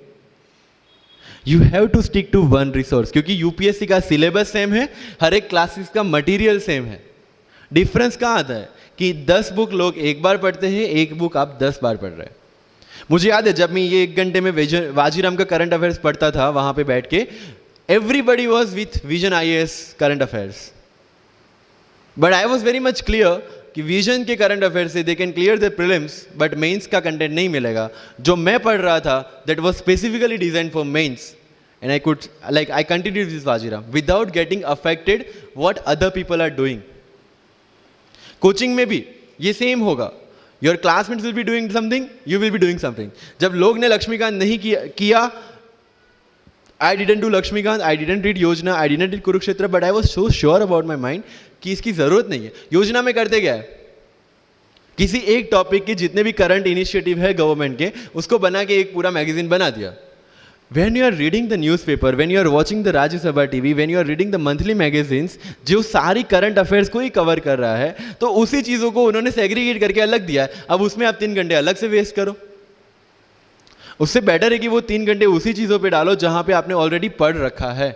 Speaker 1: You have to stick to one resource, क्योंकि यूपीएससी का सिलेबस सेम है, हर एक क्लासेस का मटेरियल सेम है. डिफरेंस कहां आता है कि 10 बुक लोग एक बार पढ़ते हैं, एक बुक आप 10 बार पढ़ रहे हैं. मुझे याद है जब मैं ये 1 घंटे में वाजीराम का करंट अफेयर्स पढ़ता था, वहां पे बैठ के everybody was with Vision IAS current affairs, but I was very much clear कि विजन के करंट अफेयर से they can clear the prelims, but mains का कंटेंट नहीं मिलेगा. जो मैं पढ़ रहा था that was specifically design for mains, and I could like I continued this Vajiram without getting affected what other people are doing. Coaching में भी ये सेम होगा. Your classmates will be doing something, you will be doing something. जब लोग ने लक्ष्मीकांत नहीं किया, I didn't do Lakshmikant, I didn't read Yojana, I didn't read Kurukshetra, but I was so sure about my mind कि इसकी जरूरत नहीं है. योजना में करते क्या है, किसी एक टॉपिक के जितने भी करंट इनिशिएटिव है गवर्नमेंट के, उसको बना के एक पूरा मैगजीन बना दिया. When you are reading the newspaper, when you are watching the Rajya Sabha TV, when you are reading the monthly magazines, जो सारी करंट अफेयर्स को ही कवर कर रहा है, तो उसी चीजों को उन्होंने सेग्रीगेट करके अलग दिया है. अब उसमें आप 3 घंटे अलग से वेस्ट करो. उससे बेटर है कि वो 3 घंटे उसी चीजों पे डालो जहां पे आपने ऑलरेडी पढ़ रखा है.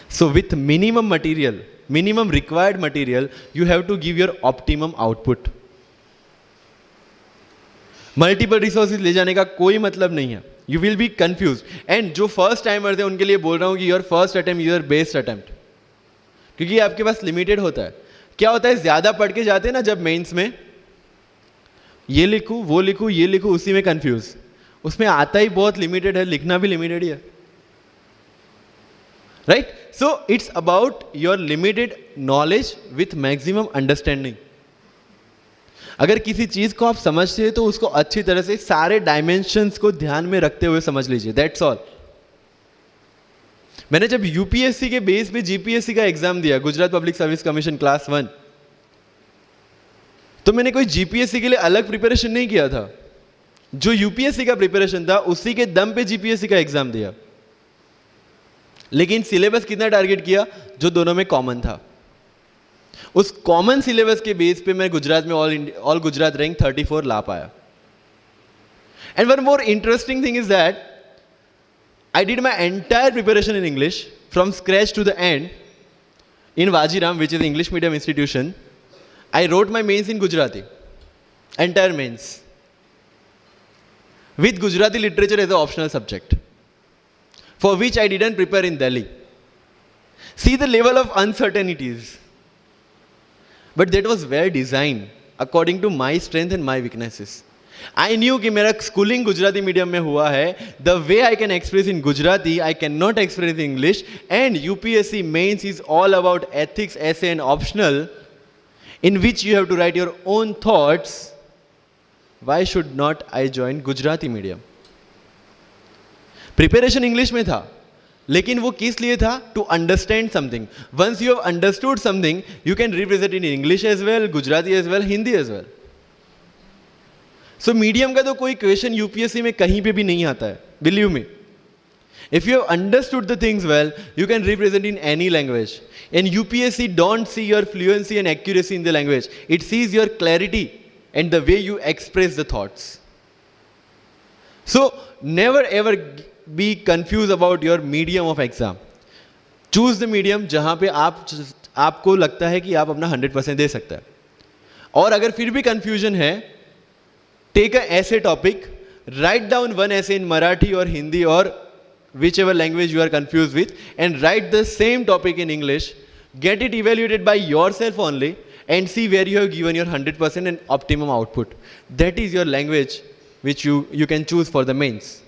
Speaker 1: So with minimum material, minimum required material, you have to give your optimum output. Multiple resources ले जाने का कोई मतलब नहीं है. You will be confuse. And जो फर्स्ट टाइमर्स है उनके लिए बोल रहा हूं कि your first attempt your best attempt, क्योंकि आपके पास लिमिटेड होता है. क्या होता है, ज्यादा पढ़ के जाते हैं ना जब मेंस में, ये लिखूं वो लिखूं ये लिखूं, उसी में कंफ्यूज. उसमें आता ही बहुत लिमिटेड है, लिखना भी लिमिटेड ही है, right? So it's about your limited knowledge with maximum understanding. अगर किसी चीज को आप समझते हैं तो उसको अच्छी तरह से सारे डायमेंशंस को ध्यान में रखते हुए समझ लीजिए, दैट्स ऑल. मैंने जब यूपीएससी के बेस पे जीपीएससी का एग्जाम दिया, Gujarat public service commission class 1, तो मैंने कोई जीपीएससी के लिए अलग प्रिपरेशन नहीं किया था. जो यूपीएससी का प्रिपरेशन था उसी के दम पे जीपीएससी का एग्जाम दिया. लेकिन सिलेबस कितना टारगेट किया, जो दोनों में कॉमन था. उस कॉमन सिलेबस के बेस पे मैं गुजरात में ऑल गुजरात रैंक 34 ला पाया. And one more interesting thing is that I did my entire preparation in English from scratch to the end in Vajiram, which is English medium institution. I wrote my mains in Gujarati, entire mains, with Gujarati literature as an optional subject, for which I didn't prepare in Delhi. See the level of uncertainties. But that was well designed according to my strength and my weaknesses. I knew कि मेरा schooling Gujarati medium में हुआ है. The way I can express in Gujarati, I cannot express in English. And UPSC mains is all about ethics, essay and optional, in which you have to write your own thoughts. Why should not I join Gujarati medium? Preparation English में था, लेकिन वो किस लिए था? To understand something. Once you have understood something, you can represent it in English as well, Gujarati as well, Hindi as well. So medium का तो कोई question UPSC में कहीं पे भी नहीं आता है, believe me. If you have understood the things well, you can represent in any language. And UPSC don't see your fluency and accuracy in the language. It sees your clarity and the way you express the thoughts. So never ever be confused about your medium of exam. Choose the medium जहाँ पे आपको लगता है कि आप अपना 100% दे सकते हैं. और अगर फिर भी confusion है, take a essay topic, write down one essay in Marathi or Hindi or whichever language you are confused with, and write the same topic in English. Get it evaluated by yourself only and see where you have given your 100% and optimum output. That is your language which you can choose for the mains.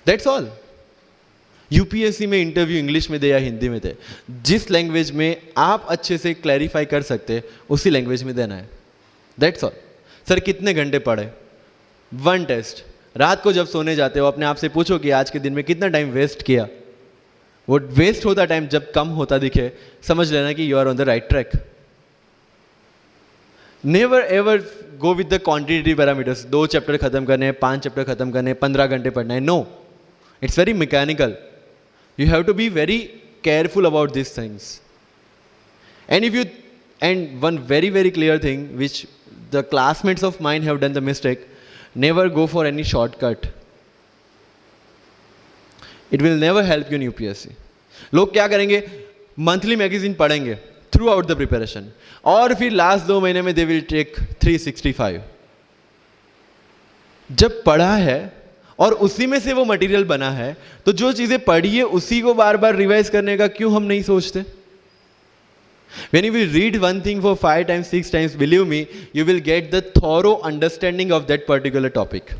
Speaker 1: That's all. UPSC में interview English में दे या हिंदी में दे, जिस language में आप अच्छे से clarify कर सकते उसी लैंग्वेज में देना है. That's all. सर कितने घंटे पढ़े? One test. रात को जब सोने जाते हो अपने आप से पूछो कि आज के दिन में कितना टाइम वेस्ट किया. वो वेस्ट होता टाइम जब कम होता दिखे, समझ लेना कि you are on the right track. Never ever go with the quantitative parameters. 2 chapter खत्म करने हैं, 5 चैप्टर खत्म करने हैं, 15 घंटे पढ़ना है. No, it's very mechanical. You have to be very careful about these things. And one very, very clear thing which the classmates of mine have done the mistake, never go for any shortcut. It will never help you in UPSC. लोग क्या करेंगे? Monthly magazine पढ़ेंगे through out the preparation, और फिर last 2 महीने में they will take 365. जब पढ़ा है और उसी में से वो मटेरियल बना है, तो जो चीजें पढ़ी है उसी को बार बार रिवाइज करने का क्यों हम नहीं सोचते? When you will read one thing for 5 times, 6 times, believe me, you will get the thorough understanding of that particular topic.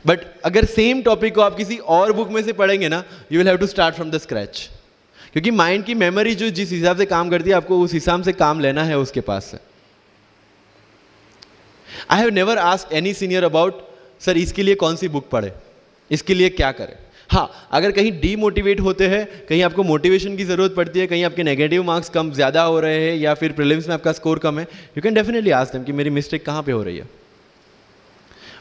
Speaker 1: But अगर सेम टॉपिक को आप किसी और बुक में से पढ़ेंगे ना, you will have to start from the scratch. क्योंकि माइंड की मेमोरी जो जिस हिसाब से काम करती है, आपको उस हिसाब से काम लेना है उसके पास से. I have never asked any senior about sir इसके लिए कौन सी बुक पढ़े, इसके लिए क्या करें. हाँ, अगर कहीं डीमोटिवेट होते हैं, कहीं आपको मोटिवेशन की ज़रूरत पड़ती है, कहीं आपके नेगेटिव मार्क्स कम ज़्यादा हो रहे हैं या फिर प्रीलिम्स में आपका स्कोर कम है, you can definitely ask them कि मेरी मिस्टेक कहाँ पे हो रही है.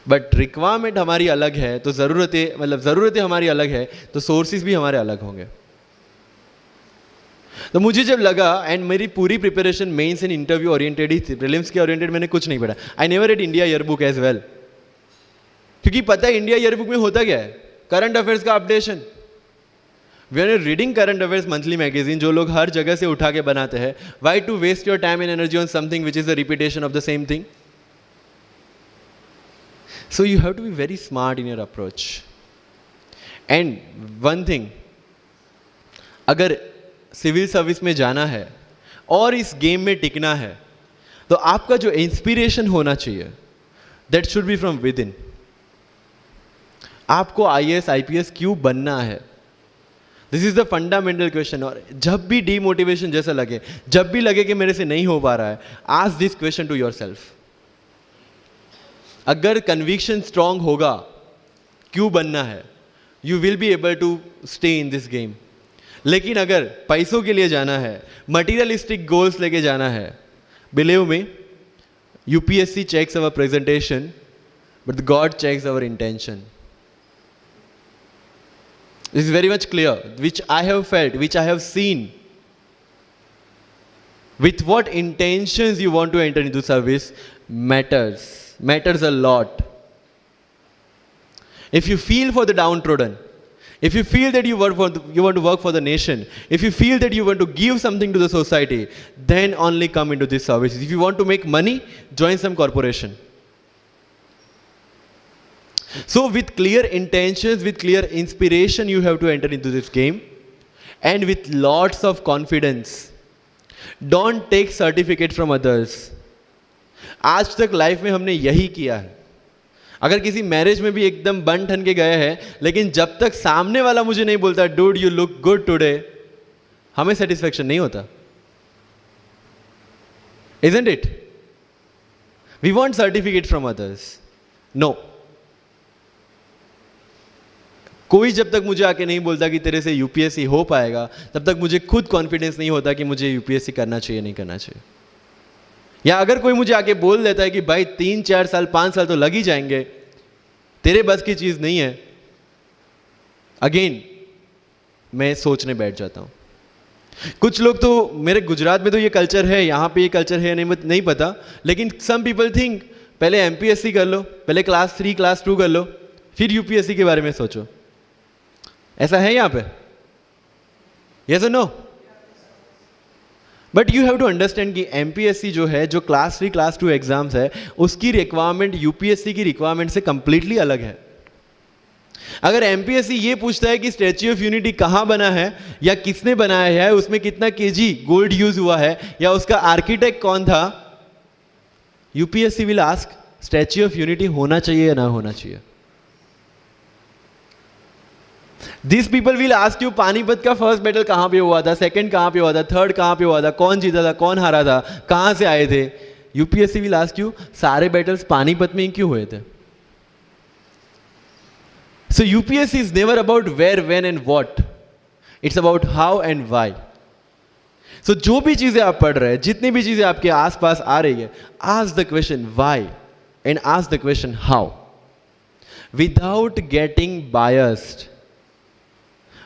Speaker 1: बट रिक्वायरमेंट हमारी अलग है, तो ज़रूरतें हमारी अलग है, तो सोर्सेज भी हमारे अलग होंगे. तो मुझे जब लगा, एंड मेरी पूरी preparation mains and interview oriented ही थी, प्रीलिम्स के ओरिएंटेड मैंने कुछ नहीं पढ़ा. I never read India year book as well, क्योंकि पता है इंडिया ईयर बुक में होता क्या है? करंट अफेयर्स का updation. We are reading current affairs monthly magazine, जो लोग हर जगह से उठा के बनाते हैं. Why to waste your time and energy on something which is the repetition of the same thing? So you have to be very smart in your approach. And one thing, अगर सिविल सर्विस में जाना है और इस game में टिकना है, तो आपका जो इंस्पिरेशन होना चाहिए, that should be from with in. आपको IAS IPS क्यों बनना है? This is the fundamental question. और जब भी डीमोटिवेशन जैसा लगे, जब भी लगे कि मेरे से नहीं हो पा रहा है, ask this question to yourself. अगर कन्विक्शन स्ट्रांग होगा क्यों बनना है, you will be able to stay in this game. लेकिन अगर पैसों के लिए जाना है, मटीरियलिस्टिक गोल्स लेके जाना है, believe me, UPSC checks our presentation, but God checks our intention. This is very much clear, which I have felt, which I have seen. With what intentions you want to enter into service matters a lot. If you feel for the downtrodden, if you feel that you want to work for the nation, if you feel that you want to give something to the society, then only come into this service. If you want to make money, join some corporation. So with clear intentions, with clear inspiration, you have to enter into this game, and with lots of confidence. Don't take certificate from others. आज तक life में हमने यही किया है. अगर किसी marriage में भी एकदम बन ठन के गए हैं, लेकिन जब तक सामने वाला मुझे नहीं बोलता dude you look good today, हमें सेटिस्फेक्शन नहीं होता. Isn't it? We want certificate from others. No. कोई जब तक मुझे आके नहीं बोलता कि तेरे से यूपीएससी हो पाएगा, तब तक मुझे खुद कॉन्फिडेंस नहीं होता कि मुझे यूपीएससी करना चाहिए नहीं करना चाहिए. या अगर कोई मुझे आके बोल देता है कि भाई 3-4 साल 5 साल तो लग ही जाएंगे, तेरे बस की चीज नहीं है, अगेन मैं सोचने बैठ जाता हूं. कुछ लोग तो, मेरे गुजरात में तो ये कल्चर है, यहाँ पे ये कल्चर है नहीं पता, लेकिन सम पीपल थिंक पहले एमपीएससी कर लो, पहले क्लास 3 क्लास 2 कर लो, फिर यूपीएससी के बारे में सोचो. ऐसा है यहाँ पे? यस और no? But you have to understand कि एमपीएससी जो है, जो क्लास 3 क्लास 2 एग्जाम्स है, उसकी रिक्वायरमेंट यूपीएससी की रिक्वायरमेंट से कंप्लीटली अलग है। अगर एमपीएससी ये पूछता है कि स्टैच्यू ऑफ यूनिटी कहां बना है या किसने बनाया है, उसमें कितना केजी गोल्ड यूज हुआ है, या उसका आर्किटेक्ट कौन था, UPSC will ask statue of unity होना चाहिए या ना होना चाहिए। This people will ask you Panipat का फर्स्ट बैटल कहां पे हुआ था, सेकंड कहां पे हुआ था, थर्ड कहां पे हुआ था, कौन जीता था, कौन हारा था, कहां से आए थे। यूपीएससी विल आस्क यू सारे बैटल्स पानीपत में ही क्यों हुए थे। So UPSC is never about where, when and what, it's about how and why. So जो भी चीजें आप पढ़ रहे हैं, जितनी भी चीजें आपके आसपास आ रही है, ask the question why and ask the question how, without getting biased.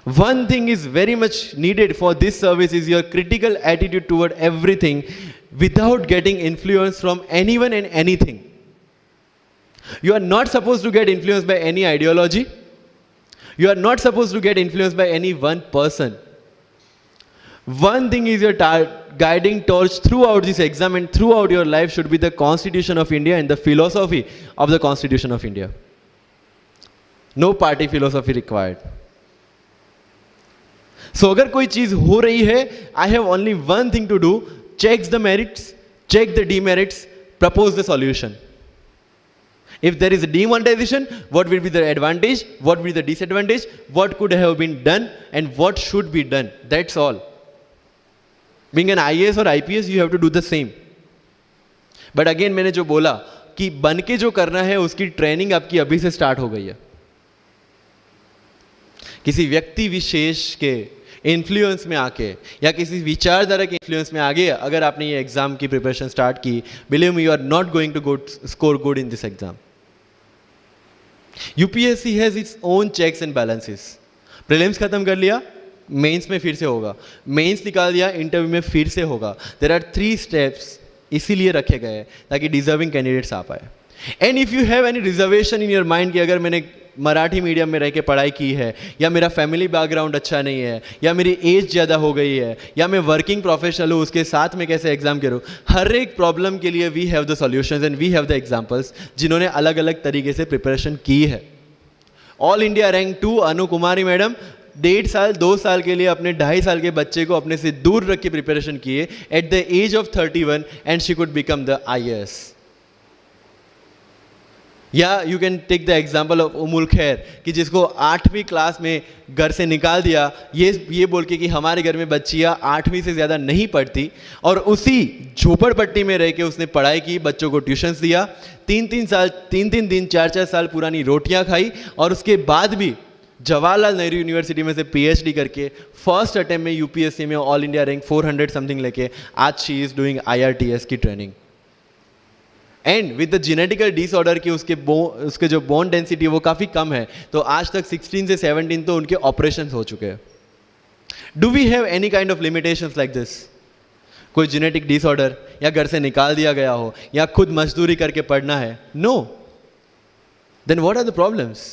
Speaker 1: One thing is very much needed for this service is your critical attitude toward everything without getting influence from anyone and anything. You are not supposed to get influenced by any ideology. You are not supposed to get influenced by any one person. One thing is your guiding torch throughout this exam and throughout your life should be the Constitution of India and the philosophy of the Constitution of India. No party philosophy required. So अगर कोई चीज हो रही है, I have only one thing to do, check the merits, check the demerits, propose the solution. If there is demonetization, what will be the advantage, what will be the disadvantage, what could have been done and what should be done, that's all. Being an IAS or IPS you have to do the same. But again मैंने जो बोला कि बन के जो करना है उसकी ट्रेनिंग आपकी अभी से स्टार्ट हो गई है। किसी व्यक्ति विशेष के इन्फ्लुएंस में आके या किसी विचारधारा के इन्फ्लुएंस में आगे अगर आपने ये एग्जाम की प्रिपरेशन स्टार्ट की, believe me you are not going to score good in this exam. UPSC has its own checks and balances. Prelims खत्म कर लिया, मेंस में फिर से होगा, मेंस निकाल दिया, इंटरव्यू में फिर से होगा। देयर आर 3 स्टेप्स इसीलिए रखे गए हैं ताकि डिजर्विंग कैंडिडेट्स आ पाए। And if you have any reservation in your mind कि अगर मैंने मराठी मीडियम में रह के पढ़ाई की है, या मेरा फैमिली बैकग्राउंड अच्छा नहीं है, या मेरी एज ज़्यादा हो गई है, या मैं वर्किंग प्रोफेशनल हूँ, उसके साथ में कैसे एग्जाम करूँ, हर एक प्रॉब्लम के लिए we have the solutions and we have the examples जिन्होंने अलग अलग तरीके से प्रिपरेशन की है। All India rank 2 Anu Kumari madam 1.5 साल 2 साल के लिए अपने 2.5 साल के बच्चे को अपने से दूर रख के प्रिपरेशन किए at the age of 31 and she could become the IAS। या you can take the example of Ummul Kher कि जिसको 8वीं क्लास में घर से निकाल दिया ये बोल के कि हमारे घर में बच्चियाँ 8वीं से ज़्यादा नहीं पढ़ती, और उसी झोपड़पट्टी में रह के उसने पढ़ाई की, बच्चों को ट्यूशन्स दिया, 3 दिन 4 साल पुरानी रोटियां खाई, और उसके बाद भी जवाहरलाल नेहरू यूनिवर्सिटी में से PhD करके फर्स्ट अटेम्प्ट में यूपीएससी में ऑल इंडिया रैंक 400 समथिंग लेके आज शी इज़ डूइंग IRTS की training. And with the genetical disorder की उसके जो बोन डेंसिटी वो काफ़ी कम है, तो आज तक 16 से 17 तो उनके ऑपरेशन हो चुके हैं। Do we have any kind of limitations like this? कोई जेनेटिक डिसऑर्डर या घर से निकाल दिया गया हो या खुद मजदूरी करके पढ़ना है? No. Then what are the problems?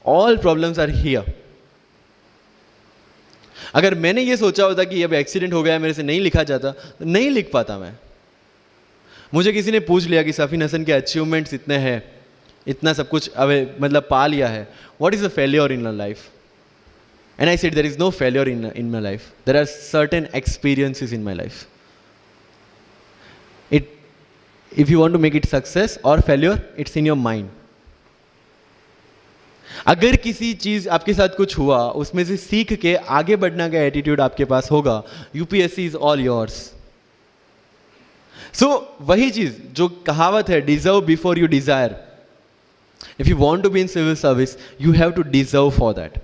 Speaker 1: All problems are here. अगर मैंने ये सोचा होता कि अब एक्सीडेंट हो गया मेरे से नहीं लिखा जाता, तो नहीं लिख पाता मैं। मुझे किसी ने पूछ लिया कि सफ़ीन हसन के अचीवमेंट्स इतने हैं, इतना सब कुछ मतलब पा लिया है, what is the failure in your life? And I said there is no failure in my life, there are certain experiences in my life. If you want to make it success और failure, it's in your mind. अगर किसी चीज आपके साथ कुछ हुआ, उसमें से सीख के आगे बढ़ने का एटीट्यूड आपके पास होगा, UPSC is all yours. So वही चीज जो कहावत है, deserve before you desire. If you want to be in civil service, you have to deserve for that.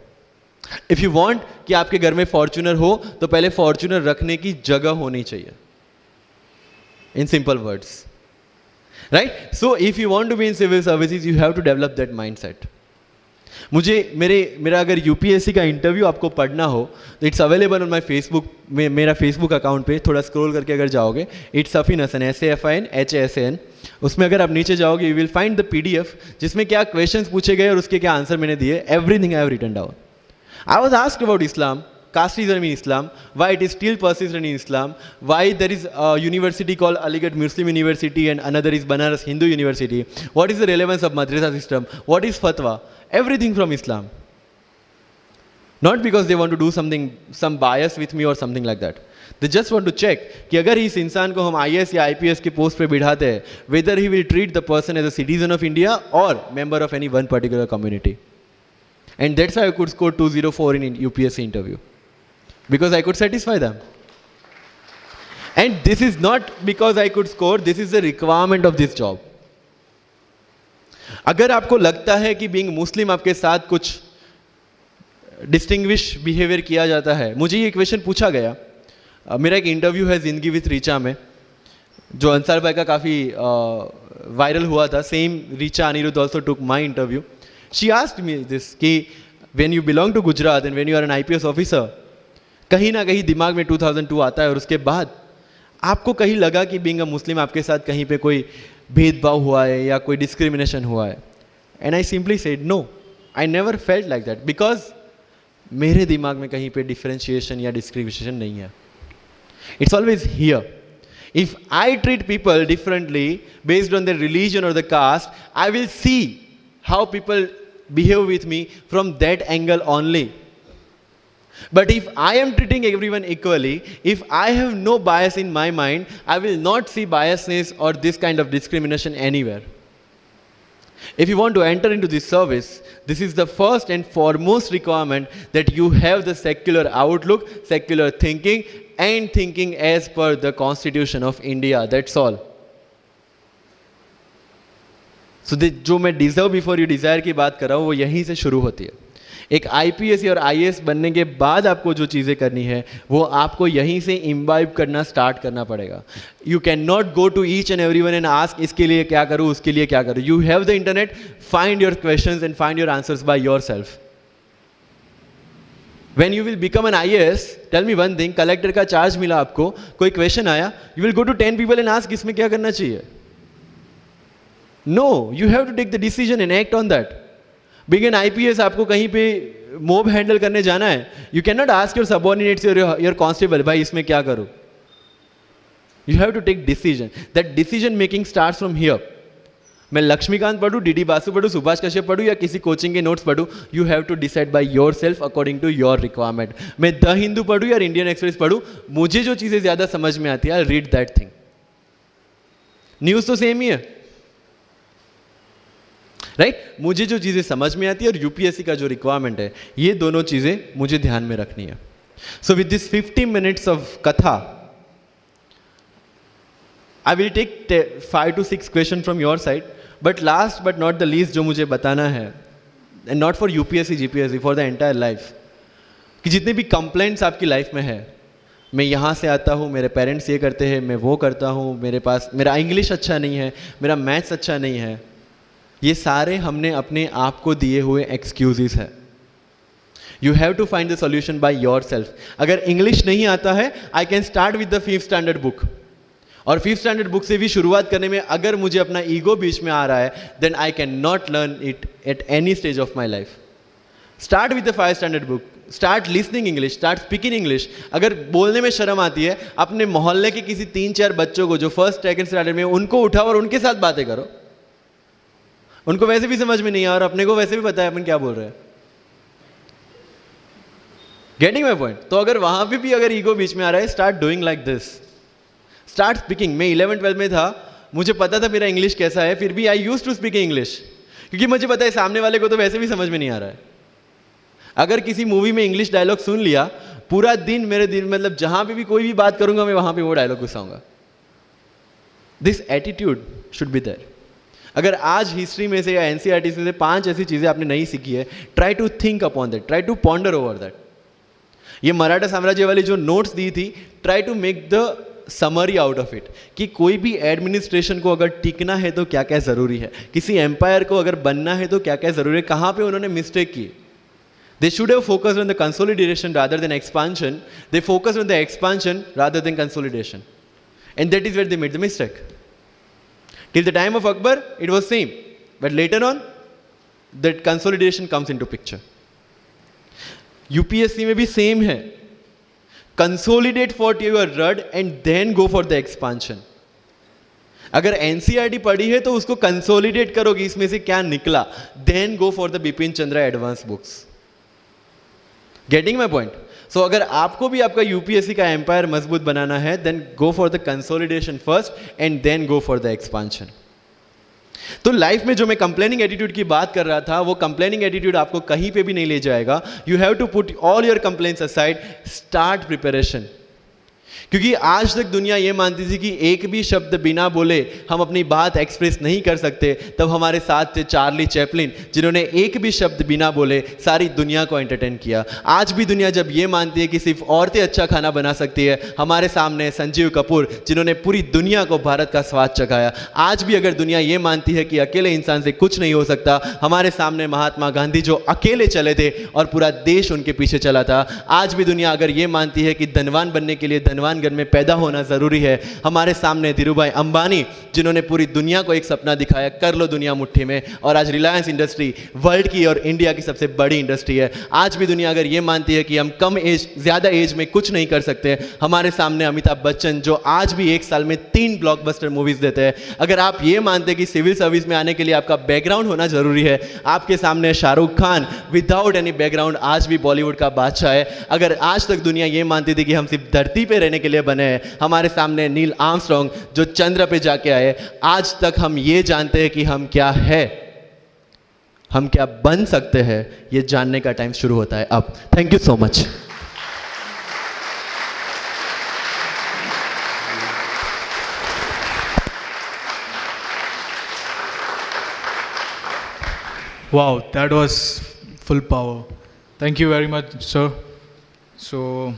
Speaker 1: If you want कि आपके घर में फॉर्च्यूनर हो, तो पहले फॉर्च्यूनर रखने की जगह होनी चाहिए, in simple words, right? So if you want to be in civil services, you have to develop that mindset. मेरा अगर यूपीएससी का इंटरव्यू आपको पढ़ना हो तो it's available on my Facebook, मेरा फेसबुक अकाउंट पे थोड़ा स्क्रॉल करके अगर जाओगे, इट्स सफ़ीन हसन, SAFIN उसमें अगर आप नीचे जाओगे, you will find the PDF जिसमें क्या क्वेश्चंस पूछे गए और उसके क्या आंसर मैंने दिए। Everything I have written down. I was asked about Islam, casteism in Islam, why it is still persistent in Islam, why there is a university called Aligarh Muslim University and another is Banaras Hindu University, what is the relevance of madrasa system, what is fatwa, everything from Islam. Not because they want to do something, some bias with me or something like that. They just want to check कि अगर इस इंसान को हम IAS या IPS के post पे बिठाते हैं, whether he will treat the person as a citizen of India or member of any one particular community. And that's how I could score 204 in UPSC interview. Because I could satisfy them. And this is not because I could score, this is the requirement of this job. अगर आपको लगता है कि being Muslim आपके साथ कुछ distinguish behaviour किया जाता है, मुझे ये क्वेश्चन पूछा गया. मेरा एक इंटरव्यू है जिंदगी विथ रीचा में, जो अंसार भाई का काफ़ी वायरल हुआ था. Same Richa Aniruddh also took my interview. She asked me this कि when you belong to Gujarat and when you are an IPS officer, कहीं ना कहीं दिमाग में 2002 आता है और उसके बाद आपको कहीं लगा कि बीइंग अ मुस्लिम आपके साथ कहीं पे कोई भेदभाव हुआ है या कोई डिस्क्रिमिनेशन हुआ है. And I simply said no, I never felt like that, because मेरे दिमाग में कहीं पे डिफरेंशिएशन या डिस्क्रिमिनेशन नहीं है. It's always here. If I treat people differently based on their religion or the caste, I will see how people behave with me from that angle only. But if I am treating everyone equally, if I have no bias in my mind, I will not see biasness or this kind of discrimination anywhere. If you want to enter into this service, this is the first and foremost requirement, that you have the secular outlook, secular thinking, and thinking as per the Constitution of India. That's all. So जो मैं deserve before you desire की बात कर रहा हूँ, वो यहीं से शुरू होती है. एक IPS और IAS बनने के बाद आपको जो चीज़ें करनी है वो आपको यहीं से इम्बाइब करना स्टार्ट करना पड़ेगा. You can not go to each and everyone and ask इसके लिए क्या करूँ, उसके लिए क्या करूँ. You have the internet, find your questions and find your answers by yourself. When you will become an IAS, tell me one thing, collector का charge मिला आपको, कोई क्वेश्चन आया, you will go to 10 people and ask इसमें क्या करना चाहिए. No, you have to take the decision and act on that. Being an IPS, आपको कहीं पे मोब हैंडल करने जाना है, you cannot ask your subordinates or your constable, भाई इसमें क्या करूँ. You have to take decision. That decision making starts from here. मैं लक्ष्मीकांत पढ़ूँ, DD बासु पढ़ूँ, सुभाष कश्यप पढ़ूँ या किसी कोचिंग के नोट्स पढ़ूँ, you have to decide by yourself according to your requirement. मैं द हिंदू पढ़ूँ या इंडियन एक्सप्रेस पढ़ूँ, मुझे जो चीज़ें ज़्यादा समझ में आती है, I read that thing. News तो सेम ही है, राइट? मुझे जो चीज़ें समझ में आती है और UPSC का जो रिक्वायरमेंट है, ये दोनों चीज़ें मुझे ध्यान में रखनी है. So with this 50 minutes of कथा, I will take 5 to 6 question from your side. But last but not the least जो मुझे बताना है, and not for UPSC GPSC, for the entire life, कि जितने भी कंप्लेंट्स आपकी लाइफ में है, मैं यहाँ से आता हूँ, मेरे पेरेंट्स ये करते हैं, मैं वो करता हूँ, मेरे पास मेरा इंग्लिश अच्छा नहीं है, मेरा मैथ्स अच्छा नहीं है, ये सारे हमने अपने आप को दिए हुए एक्सक्यूजेस है. You have to find the solution by yourself. अगर इंग्लिश नहीं आता है, I can start with the 5th standard book. और 5th स्टैंडर्ड बुक से भी शुरुआत करने में अगर मुझे अपना ईगो बीच में आ रहा है, then I can not learn it at any stage of my life. Start with the 5th standard book, start listening English, start speaking English. अगर बोलने में शर्म आती है, अपने मोहल्ले के किसी 3-4 बच्चों को जो 1st 2nd स्टैंडर्ड में, उनको उठाओ और उनके साथ बातें करो. उनको वैसे भी समझ में नहीं आ और अपने को वैसे भी पता है अपन क्या बोल रहे हैं. Getting my point? तो अगर वहां पे भी अगर ईगो बीच में आ रहा है, start doing like this, start speaking. मैं 11th-12th में था, मुझे पता था मेरा इंग्लिश कैसा है, फिर भी आई यूज टू स्पीक इंग्लिश, क्योंकि मुझे पता है सामने वाले को तो वैसे भी समझ में नहीं आ रहा है. अगर किसी मूवी में इंग्लिश डायलॉग सुन लिया, पूरा दिन मेरे दिन, मतलब जहां पे भी कोई भी बात करूंगा, मैं वहां पे वो डायलॉग घुसाऊंगा. This attitude should be there. अगर आज हिस्ट्री में से या NCERT से 5 ऐसी चीज़ें आपने नहीं सीखी है, try to think upon that, try to ponder over that. ये मराठा साम्राज्य वाली जो नोट्स दी थी, try to make the summary out of it, कि कोई भी एडमिनिस्ट्रेशन को अगर टिकना है तो क्या क्या ज़रूरी है, किसी एम्पायर को अगर बनना है तो क्या क्या ज़रूरी है, कहाँ पे उन्होंने मिस्टेक की. They should have focused on the consolidation rather than expansion. They focused on the expansion rather than consolidation. And that is where they made the mistake. Till the time of Akbar, it was same. But later on, that consolidation comes into picture. UPSC में भी same है. Consolidate for your rod and then go for the expansion. अगर NCERT पढ़ी है तो उसको consolidate करोगे, इसमें से क्या निकला, then go for the Bipin Chandra advance books. Getting my point? So अगर आपको भी आपका यूपीएससी का एम्पायर मजबूत बनाना है, then go for the consolidation first and then go for the expansion. तो लाइफ में जो मैं कंप्लेनिंग एटीट्यूड की बात कर रहा था, वो कंप्लेनिंग एटीट्यूड आपको कहीं पे भी नहीं ले जाएगा. You have to put all your complaints aside, start preparation. क्योंकि आज तक दुनिया ये मानती थी कि एक भी शब्द बिना बोले हम अपनी बात एक्सप्रेस नहीं कर सकते. तब हमारे साथ थे चार्ली चैपलिन, जिन्होंने एक भी शब्द बिना बोले सारी दुनिया को एंटरटेन किया. आज भी दुनिया जब ये मानती है कि सिर्फ औरतें अच्छा खाना बना सकती है, हमारे सामने संजीव कपूर, जिन्होंने पूरी दुनिया को भारत का स्वाद चखाया. आज भी अगर दुनिया ये मानती है कि अकेले इंसान से कुछ नहीं हो सकता, हमारे सामने महात्मा गांधी, जो अकेले चले थे और पूरा देश उनके पीछे चला था. आज भी दुनिया अगर ये मानती है कि धनवान बनने के लिए धनवान घर में पैदा होना जरूरी है, हमारे सामने धीरूभाई अंबानी, जिन्होंने पूरी दुनिया को एक सपना दिखाया, कर लो दुनिया मुट्ठी में. और आज रिलायंस इंडस्ट्री वर्ल्ड की और इंडिया की सबसे बड़ी इंडस्ट्री है. आज भी दुनिया अगर ये मानती है कि हम कम एज, ज्यादा एज में कुछ नहीं कर सकते, हमारे सामने अमिताभ बच्चन, जो आज भी एक साल में 3 ब्लॉकबस्टर मूवीज देते हैं. अगर आप ये मानते हैं कि सिविल सर्विस में आने के लिए आपका बैकग्राउंड होना जरूरी है, आपके सामने Shahrukh Khan without any background आज भी बॉलीवुड का बादशाह है. अगर आज तक दुनिया ये मानती थी कि हम सिर्फ धरती पे रहने के लिए बने हैं, हमारे सामने नील आर्मस्ट्रॉन्ग, जो चंद्र पे जाके आए. आज तक हम ये जानते हैं कि हम क्या है, हम क्या बन सकते हैं, ये जानने का टाइम शुरू होता है अब. Thank you so much.
Speaker 2: Wow, that was full power. Thank you very much, sir. So,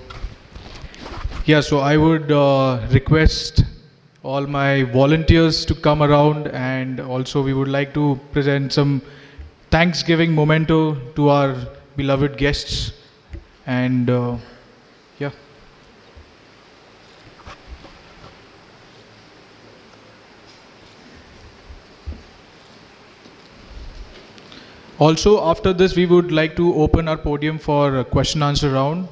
Speaker 2: yeah, so I would request all my volunteers to come around, and also we would like to present some Thanksgiving memento to our beloved guests. And yeah. Also, after this, we would like to open our podium for a question answer round.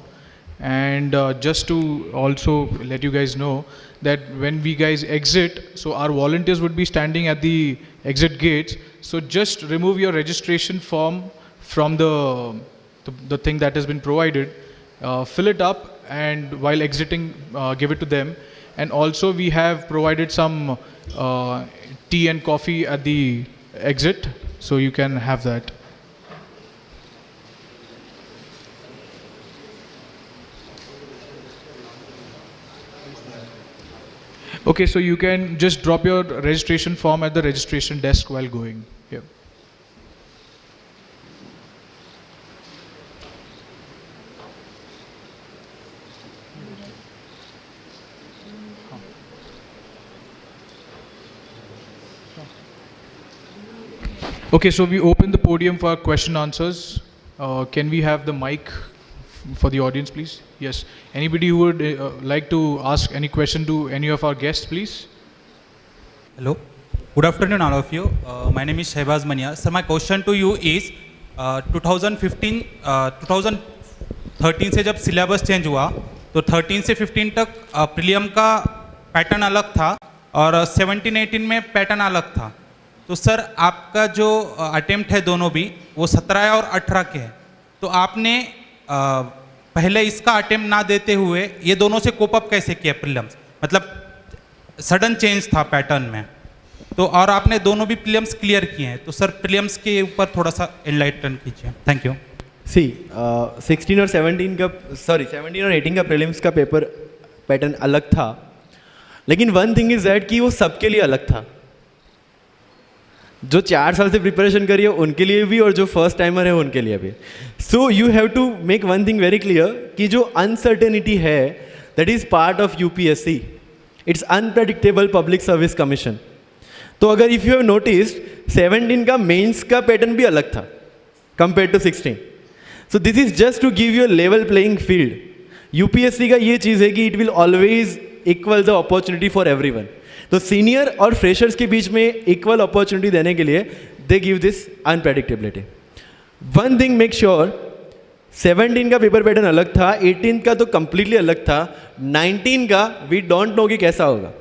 Speaker 2: And just to also let you guys know that when we guys exit, so our volunteers would be standing at the exit gates. So just remove your registration form from the thing that has been provided, fill it up, and while exiting, give it to them. And also we have provided some tea and coffee at the exit, so you can have that. Okay, so you can just drop your registration form at the registration desk while going. Yeah. Okay, so we open the podium for question answers. Can we have the mic for the audience, please? Yes. Anybody who would like to ask any question to any of our guests, please?
Speaker 3: Hello. Good afternoon, all of you. My name is Shehbaz Mania. So my question to you is, 2013 से जब syllabus change हुआ, तो 13 से 15 तक prelim का pattern अलग था और 17-18 में पैटर्न अलग था. तो सर आपका जो अटेम्प्ट है दोनों भी, वो 17 और 18 के हैं. तो आपने पहले इसका अटेम्प्ट ना देते हुए ये दोनों से कोप अप कैसे किया प्रीलिम्स? मतलब सडन चेंज था पैटर्न में, तो और आपने दोनों भी प्रीलिम्स क्लियर किए हैं. तो सर प्रीलिम्स के ऊपर थोड़ा सा एनलाइटन कीजिए. Thank you.
Speaker 1: 16 और 17 का, सॉरी 17 और 18 का प्रीलिम्स का पेपर पैटर्न अलग था, लेकिन वन थिंग इज दैट कि वो सबके लिए अलग था. जो 4 साल से प्रिपरेशन करी है उनके लिए भी और जो फर्स्ट टाइमर है उनके लिए भी. So you have to make one thing very clear कि जो अनसर्टेनिटी है, that is part of UPSC. It's unpredictable public service commission. तो अगर इफ यू हैव नोटिस्ड 17 का मेंस का पैटर्न भी अलग था compare to 16. So this is just to give you level playing field. UPSC का ये चीज़ है कि it will always equal the opportunity for everyone. तो सीनियर और फ्रेशर्स के बीच में इक्वल अपॉर्चुनिटी देने के लिए they give this unpredictability. One thing make sure, 17 का पेपर पैटर्न अलग था, 18 का तो कंप्लीटली अलग था, 19 का वी डोंट नो कि कैसा होगा.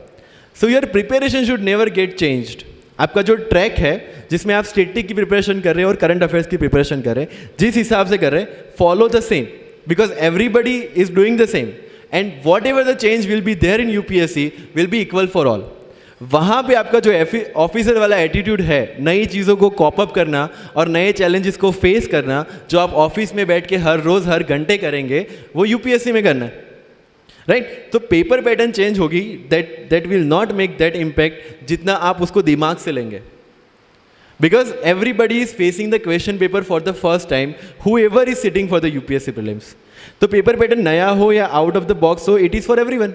Speaker 1: So your preparation should never get changed. आपका जो ट्रैक है जिसमें आप स्टैटिक की प्रिपरेशन कर रहे हैं और करंट अफेयर्स की प्रिपरेशन कर रहे हैं, जिस हिसाब से कर रहे हैं, follow the same, because everybody is doing the same and whatever the change will be there in UPSC will be equal for all. वहाँ पे आपका जो ऑफिसर वाला एटीट्यूड है, नई चीज़ों को कॉप अप करना और नए चैलेंजेस को फेस करना, जो आप ऑफिस में बैठ के हर रोज़ हर घंटे करेंगे, वो यूपीएससी में करना है, राइट. तो पेपर पैटर्न चेंज होगी, that will not make that impact जितना आप उसको दिमाग से लेंगे, because everybody is facing the question paper for the first time, whoever is sitting for the UPSC prelims. तो पेपर पैटर्न नया हो या आउट ऑफ द बॉक्स हो, इट इज़ फॉर एवरीवन.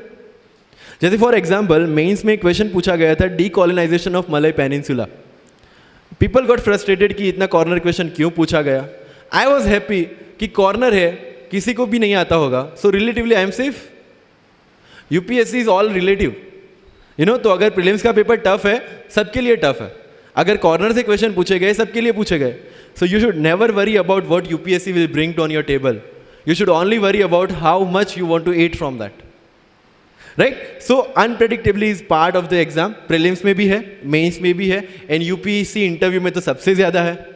Speaker 1: जैसे फॉर एग्जाम्पल मेंस में question पूछा गया था decolonisation of Malay peninsula. People got frustrated कि इतना कॉर्नर क्वेश्चन क्यों पूछा गया. आई वॉज हैप्पी कि कॉर्नर है, किसी को भी नहीं आता होगा, so relatively I am safe. UPSC is all relative, you know. तो अगर प्रीलिम्स का पेपर टफ है, सबके लिए टफ है. अगर कॉर्नर से क्वेश्चन पूछे गए, सबके लिए पूछे गए. So you should never worry about what UPSC will bring on your table. You should only worry about how much you want to eat from that, right. So unpredictably is part of the exam. Prelims में भी है, mains में भी है, and UPSC interview में तो सबसे ज़्यादा है.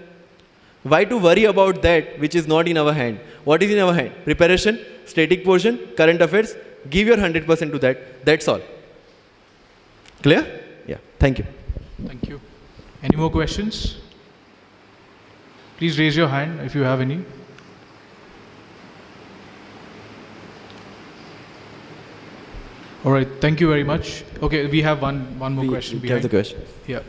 Speaker 1: Why to worry about that which is not in our hand. What is in our hand? Preparation, static portion, current affairs. Give your 100% to that. That's all. Clear? Yeah. Thank you.
Speaker 2: Thank you. Any more questions? Please raise your hand if you have any. All right. Thank you very much. Okay, we have one more question.
Speaker 1: We have the question.
Speaker 2: Yeah.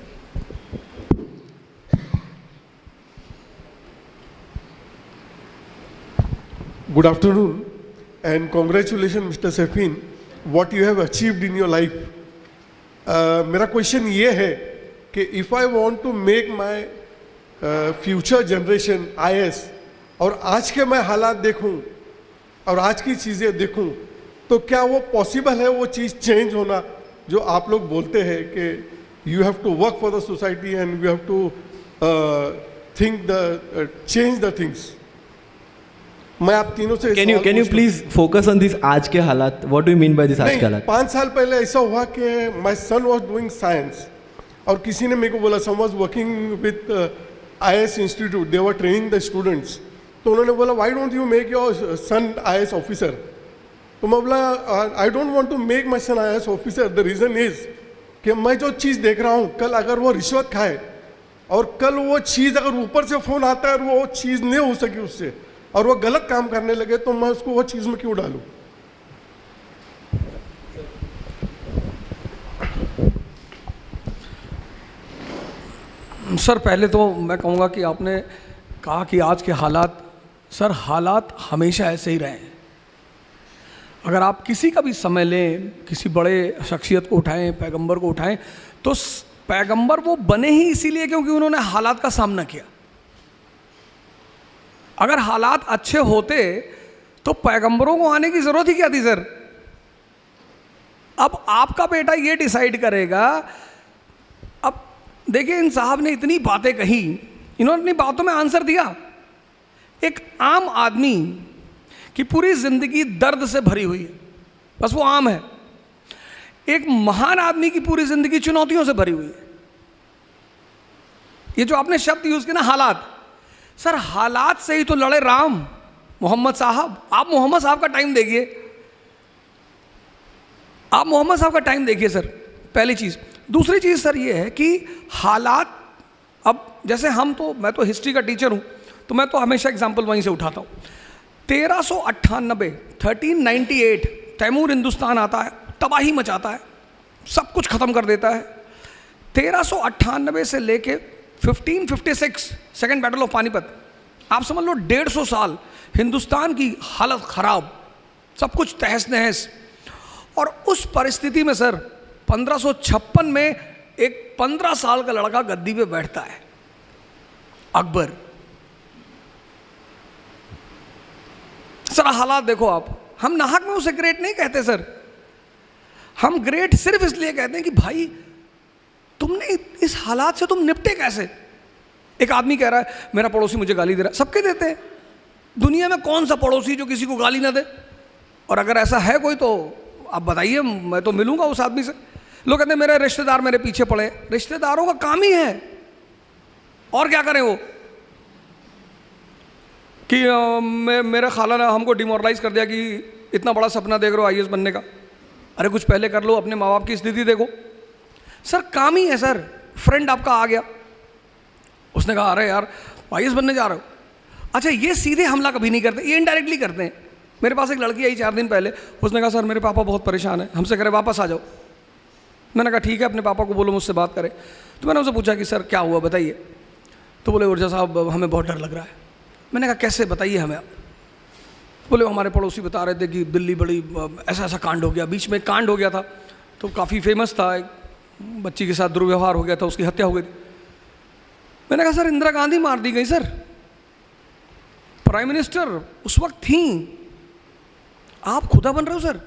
Speaker 4: Good afternoon. And congratulations, Mr. Safin, what you have achieved in your life. मेरा question ये है कि if I want to make my future generation IAS और आज के मैं हालात देखूं और आज की चीज़ें देखूं, तो क्या वो पॉसिबल है वो चीज़ चेंज होना जो आप लोग बोलते हैं कि you have to work for the society and you have to think the change the things. मैं आप तीनों से
Speaker 1: can you please focus on this आज के हालात. What do you mean by this आज के हालात?
Speaker 4: 5 साल पहले ऐसा हुआ कि my son was doing science और किसी ने मेरे को बोला, some was working with IAS institute, they were training the students. तो उन्होंने बोला why don't you make your son IAS officer. तो मैं बोला I don't want to make my son IAS officer. The reason is कि मैं जो चीज़ देख रहा हूँ, कल अगर वो रिश्वत खाए और कल वो चीज़ अगर ऊपर से फ़ोन आता है और वो चीज़ नहीं हो सकी उससे और वो गलत काम करने लगे, तो मैं उसको वो चीज़ में क्यों डालूं?
Speaker 5: सर पहले तो मैं कहूँगा कि आपने कहा कि आज के हालात, सर हालात हमेशा ऐसे ही रहे हैं. अगर आप किसी का भी समय लें, किसी बड़े शख्सियत को उठाएं, पैगंबर को उठाएं, तो पैगंबर वो बने ही इसीलिए क्योंकि उन्होंने हालात का सामना किया. अगर हालात अच्छे होते तो पैगंबरों को आने की ज़रूरत ही क्या थी सर? अब आपका बेटा ये डिसाइड करेगा. अब देखिए, इन साहब ने इतनी बातें कही, इन्होंने अपनी बातों में आंसर दिया. एक आम आदमी की पूरी ज़िंदगी दर्द से भरी हुई है, बस वो आम है. एक महान आदमी की पूरी ज़िंदगी चुनौतियों से भरी हुई है. ये जो आपने शब्द यूज़ किया ना, हालात, सर हालात से ही तो लड़े राम, मोहम्मद साहब. आप मोहम्मद साहब का टाइम देखिए, आप मोहम्मद साहब का टाइम देखिए सर, पहली चीज़. दूसरी चीज़ सर ये है कि हालात, अब जैसे हम तो, मैं तो हिस्ट्री का टीचर हूँ, तो मैं तो हमेशा एग्जाम्पल वहीं से उठाता हूँ. 1398 तैमूर हिंदुस्तान आता है, तबाही मचाता है, सब कुछ ख़त्म कर देता है. 1398 से लेके 1556 सेकेंड बैटल ऑफ पानीपत, आप समझ लो 150 साल हिंदुस्तान की हालत ख़राब, सब कुछ तहस नहस. और उस परिस्थिति में सर 1556 में एक 15 साल का लड़का गद्दी पे बैठता है, अकबर. सर हालात देखो आप, हम नाहक में उसे ग्रेट नहीं कहते सर, हम ग्रेट सिर्फ इसलिए कहते हैं कि भाई तुमने इस हालात से तुम निपटे कैसे. एक आदमी कह रहा है मेरा पड़ोसी मुझे गाली दे रहा है, सबके देते हैं. दुनिया में कौन सा पड़ोसी जो किसी को गाली ना दे? और अगर ऐसा है कोई तो आप बताइए, मैं तो मिलूंगा उस आदमी से। लोग कहते हैं मेरे रिश्तेदार मेरे पीछे पड़े। रिश्तेदारों का काम ही है, और क्या करें वो, कि मेरे खाला ने हमको डिमोरलाइज कर दिया कि इतना बड़ा सपना देख रहे हो आईएएस बनने का। अरे कुछ पहले कर लो, अपने माँ बाप की स्थिति देखो। सर काम ही है सर। फ्रेंड आपका आ गया, उसने कहा अरे यार आईएएस बनने जा रहे हो। अच्छा, ये सीधे हमला कभी नहीं करते, ये इनडायरेक्टली करते हैं। मेरे पास एक लड़की आई 4 दिन पहले, उसने कहा सर मेरे पापा बहुत परेशान है, हमसे करे वापस आ जाओ। मैंने कहा ठीक है, अपने पापा को बोलो मुझसे बात करें। तो मैंने उनसे पूछा कि सर क्या हुआ बताइए। तो बोले ऊर्जा साहब हमें बहुत डर लग रहा है। मैंने कहा कैसे, बताइए हमें आप। बोले हमारे पड़ोसी बता रहे थे कि दिल्ली बड़ी ऐसा ऐसा कांड हो गया। बीच में कांड हो गया था तो काफ़ी फेमस था, एक बच्ची के साथ दुर्व्यवहार हो गया था, उसकी हत्या हो गई थी। मैंने कहा सर इंदिरा गांधी मार दी गई सर, प्राइम मिनिस्टर उस वक्त थी, आप खुदा बन रहे हो सर,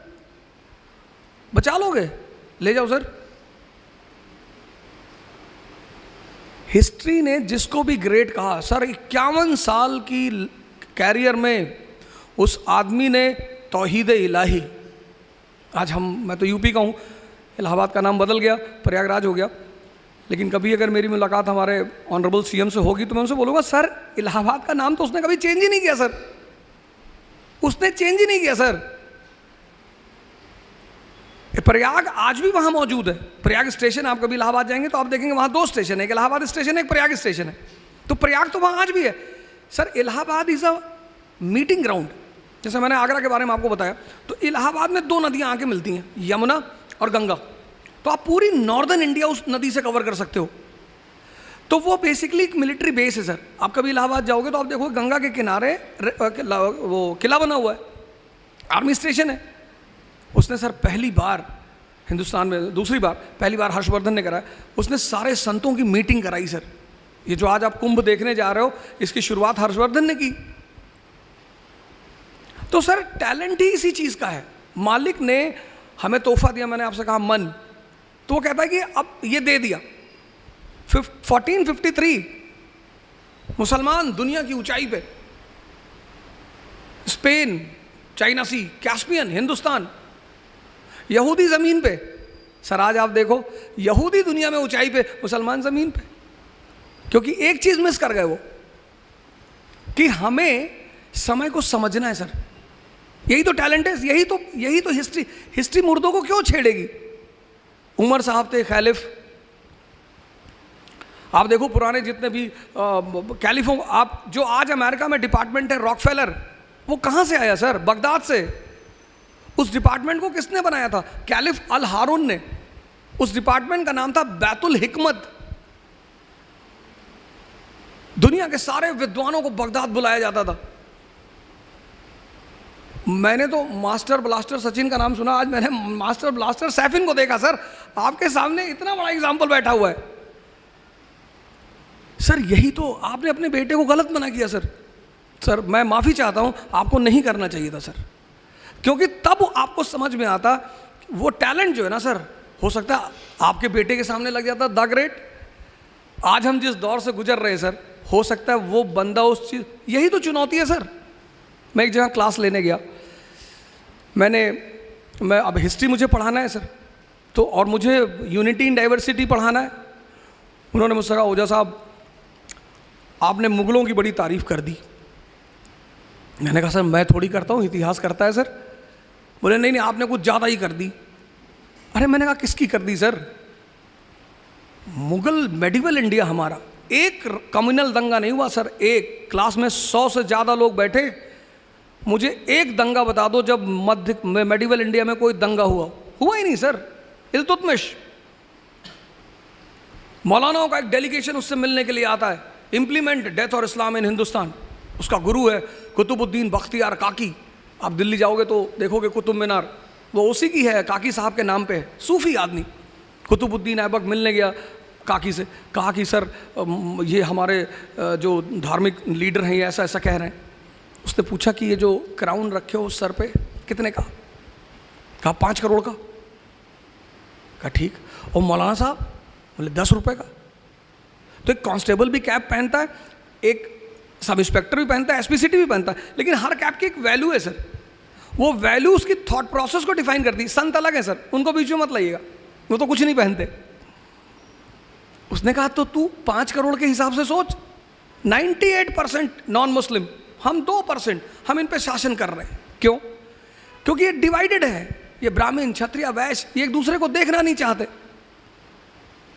Speaker 5: बचा लोगे, ले जाओ सर। हिस्ट्री ने जिसको भी ग्रेट कहा सर, 51 साल की कैरियर में उस आदमी ने तौहीद इलाही, आज मैं तो यूपी का हूँ, इलाहाबाद का नाम बदल गया, प्रयागराज हो गया, लेकिन कभी अगर मेरी मुलाकात हमारे ऑनरेबल सीएम से होगी तो मैं उनसे बोलूँगा सर इलाहाबाद का नाम तो उसने कभी चेंज ही नहीं किया सर, उसने चेंज ही नहीं किया सर। प्रयाग आज भी वहाँ मौजूद है। प्रयाग स्टेशन, आप कभी इलाहाबाद जाएंगे तो आप देखेंगे वहाँ 2 स्टेशन है, एक इलाहाबाद स्टेशन है, एक प्रयाग स्टेशन है। तो प्रयाग तो वहाँ आज भी है sir. Allahabad is a meeting ground. जैसे मैंने आगरा के बारे में आपको बताया, तो इलाहाबाद में 2 नदियाँ आके मिलती हैं, यमुना और गंगा। तो आप पूरी नॉर्दर्न इंडिया उस नदी से कवर कर सकते हो। तो वो बेसिकली एक मिलिट्री बेस है सर। आप कभी इलाहाबाद जाओगे तो आप देखोगे गंगा के किनारे वो किला बना हुआ है, आर्मी स्टेशन है। उसने सर पहली बार हिंदुस्तान में, दूसरी बार, पहली बार हर्षवर्धन ने कराया, उसने सारे संतों की मीटिंग कराई सर। ये जो आज आप कुंभ देखने जा रहे हो, इसकी शुरुआत हर्षवर्धन ने की। तो सर टैलेंट ही इसी चीज़ का है। मालिक ने हमें तोहफा दिया, मैंने आपसे कहा मन, तो वो कहता है कि अब ये दे दिया। 1453 मुसलमान दुनिया की ऊंचाई पे, स्पेन, चाइना सी, कैस्पियन, हिंदुस्तान, यहूदी ज़मीन पे। सर आज आप देखो यहूदी दुनिया में ऊंचाई पे, मुसलमान ज़मीन पे। क्योंकि एक चीज़ मिस कर गए वो, कि हमें समय को समझना है सर। यही तो टैलेंट है, यही तो हिस्ट्री मुर्दों को क्यों छेड़ेगी। उमर साहब थे खैलिफ, आप देखो पुराने जितने भी कैलिफों, आप जो आज अमेरिका में डिपार्टमेंट है रॉकफेलर, वो कहाँ से आया सर? बगदाद से। उस डिपार्टमेंट को किसने बनाया था? कैलिफ अल हारून ने। उस डिपार्टमेंट का नाम था बैतुल हिकमत। दुनिया के सारे विद्वानों को बगदाद बुलाया जाता था। मैंने तो मास्टर ब्लास्टर सचिन का नाम सुना, आज मैंने मास्टर ब्लास्टर सैफिन को देखा सर। आपके सामने इतना बड़ा एग्जाम्पल बैठा हुआ है सर। यही तो आपने अपने बेटे को गलत मना किया सर। सर मैं माफ़ी चाहता हूँ, आपको नहीं करना चाहिए था सर, क्योंकि तब आपको समझ में आता वो टैलेंट जो है ना सर, हो सकता है आपके बेटे के सामने लग जाता द ग्रेट। आज हम जिस दौर से गुजर रहे हैं सर, हो सकता है वो बंदा उस चीज़, यही तो चुनौती है सर। मैं एक जगह क्लास लेने गया, मैं अब हिस्ट्री मुझे पढ़ाना है सर, तो और मुझे यूनिटी इन डाइवर्सिटी पढ़ाना है। उन्होंने मुझसे कहा ओझा साहब आपने मुगलों की बड़ी तारीफ़ कर दी। मैंने कहा सर मैं थोड़ी करता हूँ, इतिहास करता है सर। बोले नहीं नहीं आपने कुछ ज़्यादा ही कर दी। अरे मैंने कहा किसकी कर दी सर? मुगल मेडिवल इंडिया हमारा, एक कम्युनल दंगा नहीं हुआ सर। एक क्लास में 100 से ज़्यादा लोग बैठे, मुझे एक दंगा बता दो जब मध्य मेडिवल इंडिया में कोई दंगा हुआ ही नहीं सर। इल्तुतमिश, मौलानाओं का एक डेलीगेशन उससे मिलने के लिए आता है। इम्प्लीमेंट डेथ और इस्लाम इन हिंदुस्तान, उसका गुरु है कुतुबुद्दीन बख्तियार काकी। आप दिल्ली जाओगे तो देखोगे कुतुब मीनार, वो उसी की है, काकी साहब के नाम पे है। सूफी आदमी कुतुबुद्दीन ऐबक मिलने गया काकी से, कहा कि सर ये हमारे जो धार्मिक लीडर हैं ये ऐसा ऐसा कह रहे हैं। उसने पूछा कि ये जो क्राउन रखे हो उस सर पे कितने का? कहा 5 करोड़ का। कहा ठीक। और मौलाना साहब? बोले 10 रुपये का। तो एक कांस्टेबल भी कैप पहनता है, एक सब इंस्पेक्टर भी पहनता है, एसपीसीटी भी पहनता है, लेकिन हर कैप की एक वैल्यू है सर। वो वैल्यू उसकी थॉट प्रोसेस को डिफाइन करती है। संत अलग है सर, उनको बीच में मत लाइएगा, वो तो कुछ नहीं पहनते। उसने कहा तो तू 5 करोड़ के हिसाब से सोच, 98% नॉन मुस्लिम, हम 2%, हम इन पे शासन कर रहे हैं। क्यों? क्योंकि ये डिवाइडेड है, ये ब्राह्मण क्षत्रिय वैश्य, ये एक दूसरे को देखना नहीं चाहते।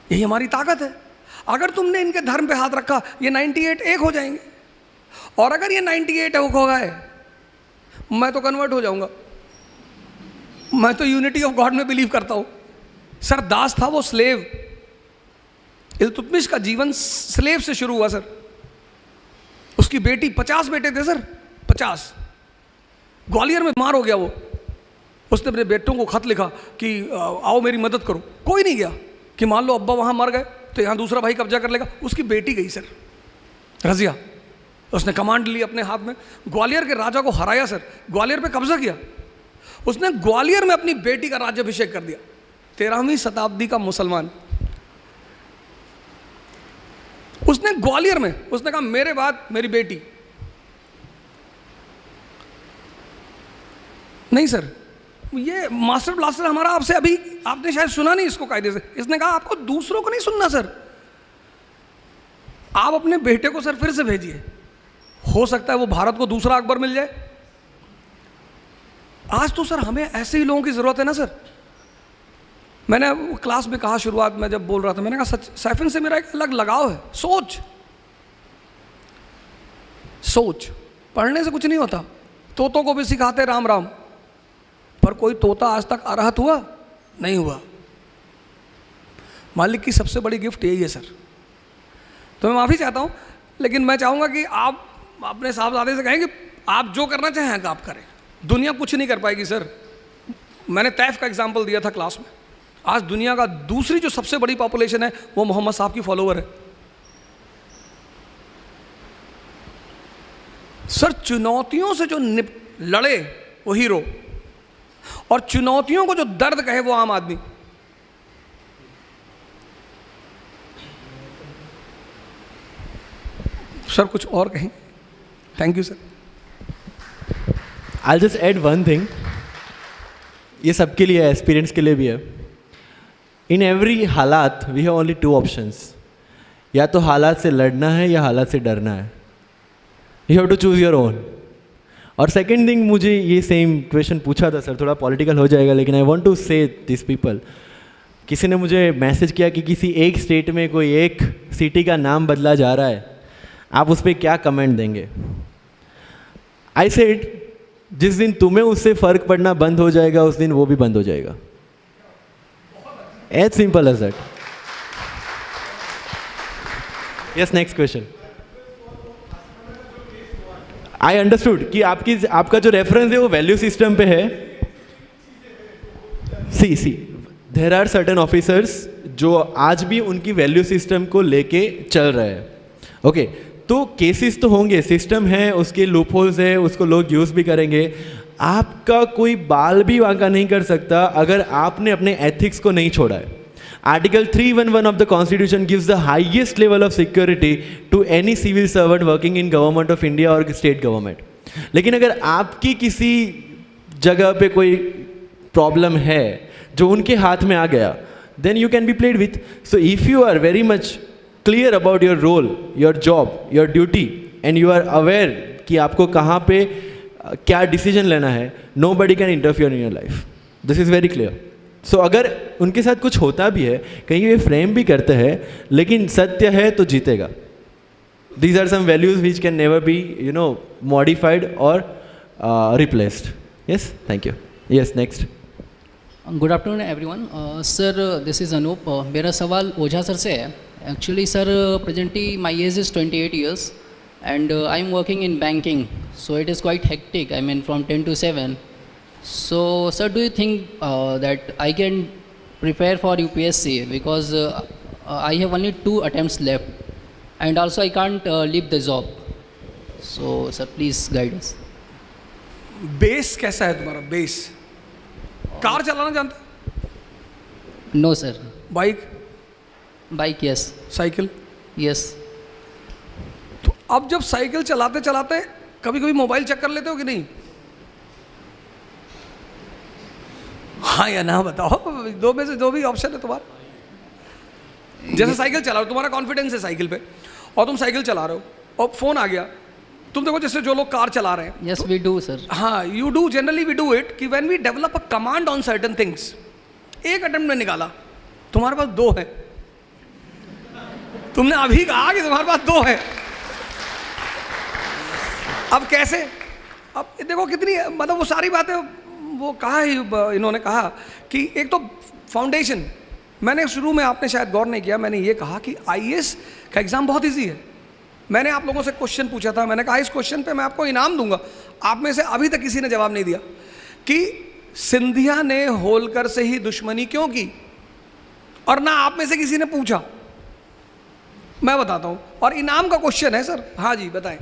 Speaker 5: यही हमारी ताकत है। अगर तुमने इनके धर्म पे हाथ रखा, ये 98 एक हो जाएंगे, और अगर ये 98 एक हो गए, मैं तो कन्वर्ट हो जाऊंगा। मैं तो यूनिटी ऑफ गॉड में बिलीव करता हूं। सर दास था वो स्लेव, इल्तुतमिश का जीवन स्लेव से शुरू हुआ सर। उसकी बेटी, 50 बेटे थे सर, 50। ग्वालियर में मार हो गया वो। उसने अपने बेटों को खत लिखा कि आओ मेरी मदद करो। कोई नहीं गया कि मान लो अब्बा वहां मर गए तो यहाँ दूसरा भाई कब्जा कर लेगा। उसकी बेटी गई सर, रजिया। उसने कमांड ली अपने हाथ में, ग्वालियर के राजा को हराया सर, ग्वालियर पे कब्जा किया। उसने ग्वालियर में अपनी बेटी का राज्याभिषेक कर दिया। 13वीं शताब्दी का मुसलमान। उसने ग्वालियर में, उसने कहा मेरे बाद मेरी बेटी। नहीं सर, ये मास्टर ब्लास्टर हमारा आपसे अभी आपने शायद सुना नहीं इसको कायदे से। इसने कहा आपको दूसरों को नहीं सुनना सर, आप अपने बेटे को सर फिर से भेजिए, हो सकता है वो भारत को दूसरा अकबर मिल जाए। आज तो सर हमें ऐसे ही लोगों की जरूरत है ना सर। मैंने क्लास में कहा, शुरुआत में जब बोल रहा था, मैंने कहा सच सैफिन से मेरा एक अलग लगाव है। सोच पढ़ने से कुछ नहीं होता। तोतों को भी सिखाते राम राम, पर कोई तोता आज तक अरहत हुआ नहीं हुआ। मालिक की सबसे बड़ी गिफ्ट यही है सर। तो मैं माफ़ी चाहता हूँ, लेकिन मैं चाहूँगा कि आप अपने साहबजादे से कहें कि आप जो करना चाहें आप करें, दुनिया कुछ नहीं कर पाएगी सर। मैंने तैफ का एग्जाम्पल दिया था क्लास में। आज दुनिया का दूसरी जो सबसे बड़ी पॉपुलेशन है वो मोहम्मद साहब की फॉलोवर है सर। चुनौतियों से जो लड़े वो हीरो, और चुनौतियों को जो दर्द कहे वो आम आदमी। सर कुछ और कहें? Thank you sir.
Speaker 1: I'll just add one thing. ये सबके लिए है, एक्सपीरियंस के लिए भी है। इन एवरी हालात वी हैव ओनली 2 ऑप्शंस, या तो हालात से लड़ना है या हालात से डरना है। You have to choose your own. और सेकेंड थिंग, मुझे ये सेम क्वेश्चन पूछा था सर, थोड़ा पॉलिटिकल हो जाएगा, लेकिन आई वांट टू से दिस पीपल। किसी ने मुझे मैसेज किया कि किसी एक स्टेट में कोई एक सिटी का नाम बदला जा रहा है, आप उस पर क्या कमेंट देंगे? आई सेड जिस दिन तुम्हें उससे फ़र्क पड़ना बंद हो जाएगा, उस दिन वो भी बंद हो जाएगा। As simple as that. Yes, next question. I understood कि आपका जो रेफरेंस है वो वैल्यू सिस्टम पे है। सी देयर आर सर्टेन ऑफिसर्स जो आज भी उनकी वैल्यू सिस्टम को लेके चल रहे हैं। ओके, तो केसेस तो होंगे, सिस्टम है, उसके लूप होल्स है, उसको लोग यूज़ भी करेंगे। आपका कोई बाल भी वांका नहीं कर सकता अगर आपने अपने एथिक्स को नहीं छोड़ा है। Article 311 of the Constitution gives the highest level of security to any civil servant working in government of India or state government. लेकिन अगर आपकी किसी जगह पे कोई प्रॉब्लम है जो उनके हाथ में आ गया, then you can be played with. So if you are very much clear about your role, your job, your duty, and you are aware कि आपको कहाँ पे क्या डिसीजन लेना है, nobody can interfere in your life. This is very clear. सो अगर उनके साथ कुछ होता भी है, कहीं वे फ्रेम भी करते हैं, लेकिन सत्य है तो जीतेगा। These are some values which can never be modified और replaced. Yes, thank you. Yes, next.
Speaker 6: Good afternoon everyone. Sir this is Anoop. मेरा सवाल ओझा सर से है। Actually sir presently my age is 28 years and I am working in banking, so it is quite hectic, I mean from 10 to 7. So, sir, do you think that I can prepare for UPSC because I have only 2 attempts left, and also I can't leave the job. So, sir, please guide us.
Speaker 5: Base कैसा है तुम्हारा? Base car चलाना जानता?
Speaker 6: No, sir.
Speaker 5: Bike?
Speaker 6: Bike, yes.
Speaker 5: Cycle?
Speaker 6: Yes.
Speaker 5: तो अब जब cycle चलाते चलाते कभी कभी मोबाइल चेक कर लेते हो कि नहीं? हाँ या ना बताओ, दो में से जो भी ऑप्शन है तुम्हारा। जैसे साइकिल चला रहे हो, तुम्हारा कॉन्फिडेंस है साइकिल पे, और तुम साइकिल चला रहे हो और फोन आ गया, तुम देखो जैसे जो लोग कार चला रहे हैं।
Speaker 6: Yes we do sir.
Speaker 5: हाँ, you do, generally we do it कि when we develop a command on certain things. एक अटेम्प्ट में निकाला, तुम्हारे पास 2 है। तुमने अभी कहा कि तुम्हारे पास 2 है, अब कैसे? अब देखो कितनी, मतलब वो सारी बातें वो कहा ही, इन्होंने कहा कि एक तो फाउंडेशन, मैंने शुरू में, आपने शायद गौर नहीं किया, मैंने ये कहा कि आईएएस का एग्ज़ाम बहुत इजी है। मैंने आप लोगों से क्वेश्चन पूछा था, मैंने कहा इस क्वेश्चन पे मैं आपको इनाम दूंगा। आप में से अभी तक किसी ने जवाब नहीं दिया कि सिंधिया ने होलकर से ही दुश्मनी क्यों की, और ना आप में से किसी ने पूछा। मैं बताता हूं, और इनाम का क्वेश्चन है सर। हाँ जी बताएं।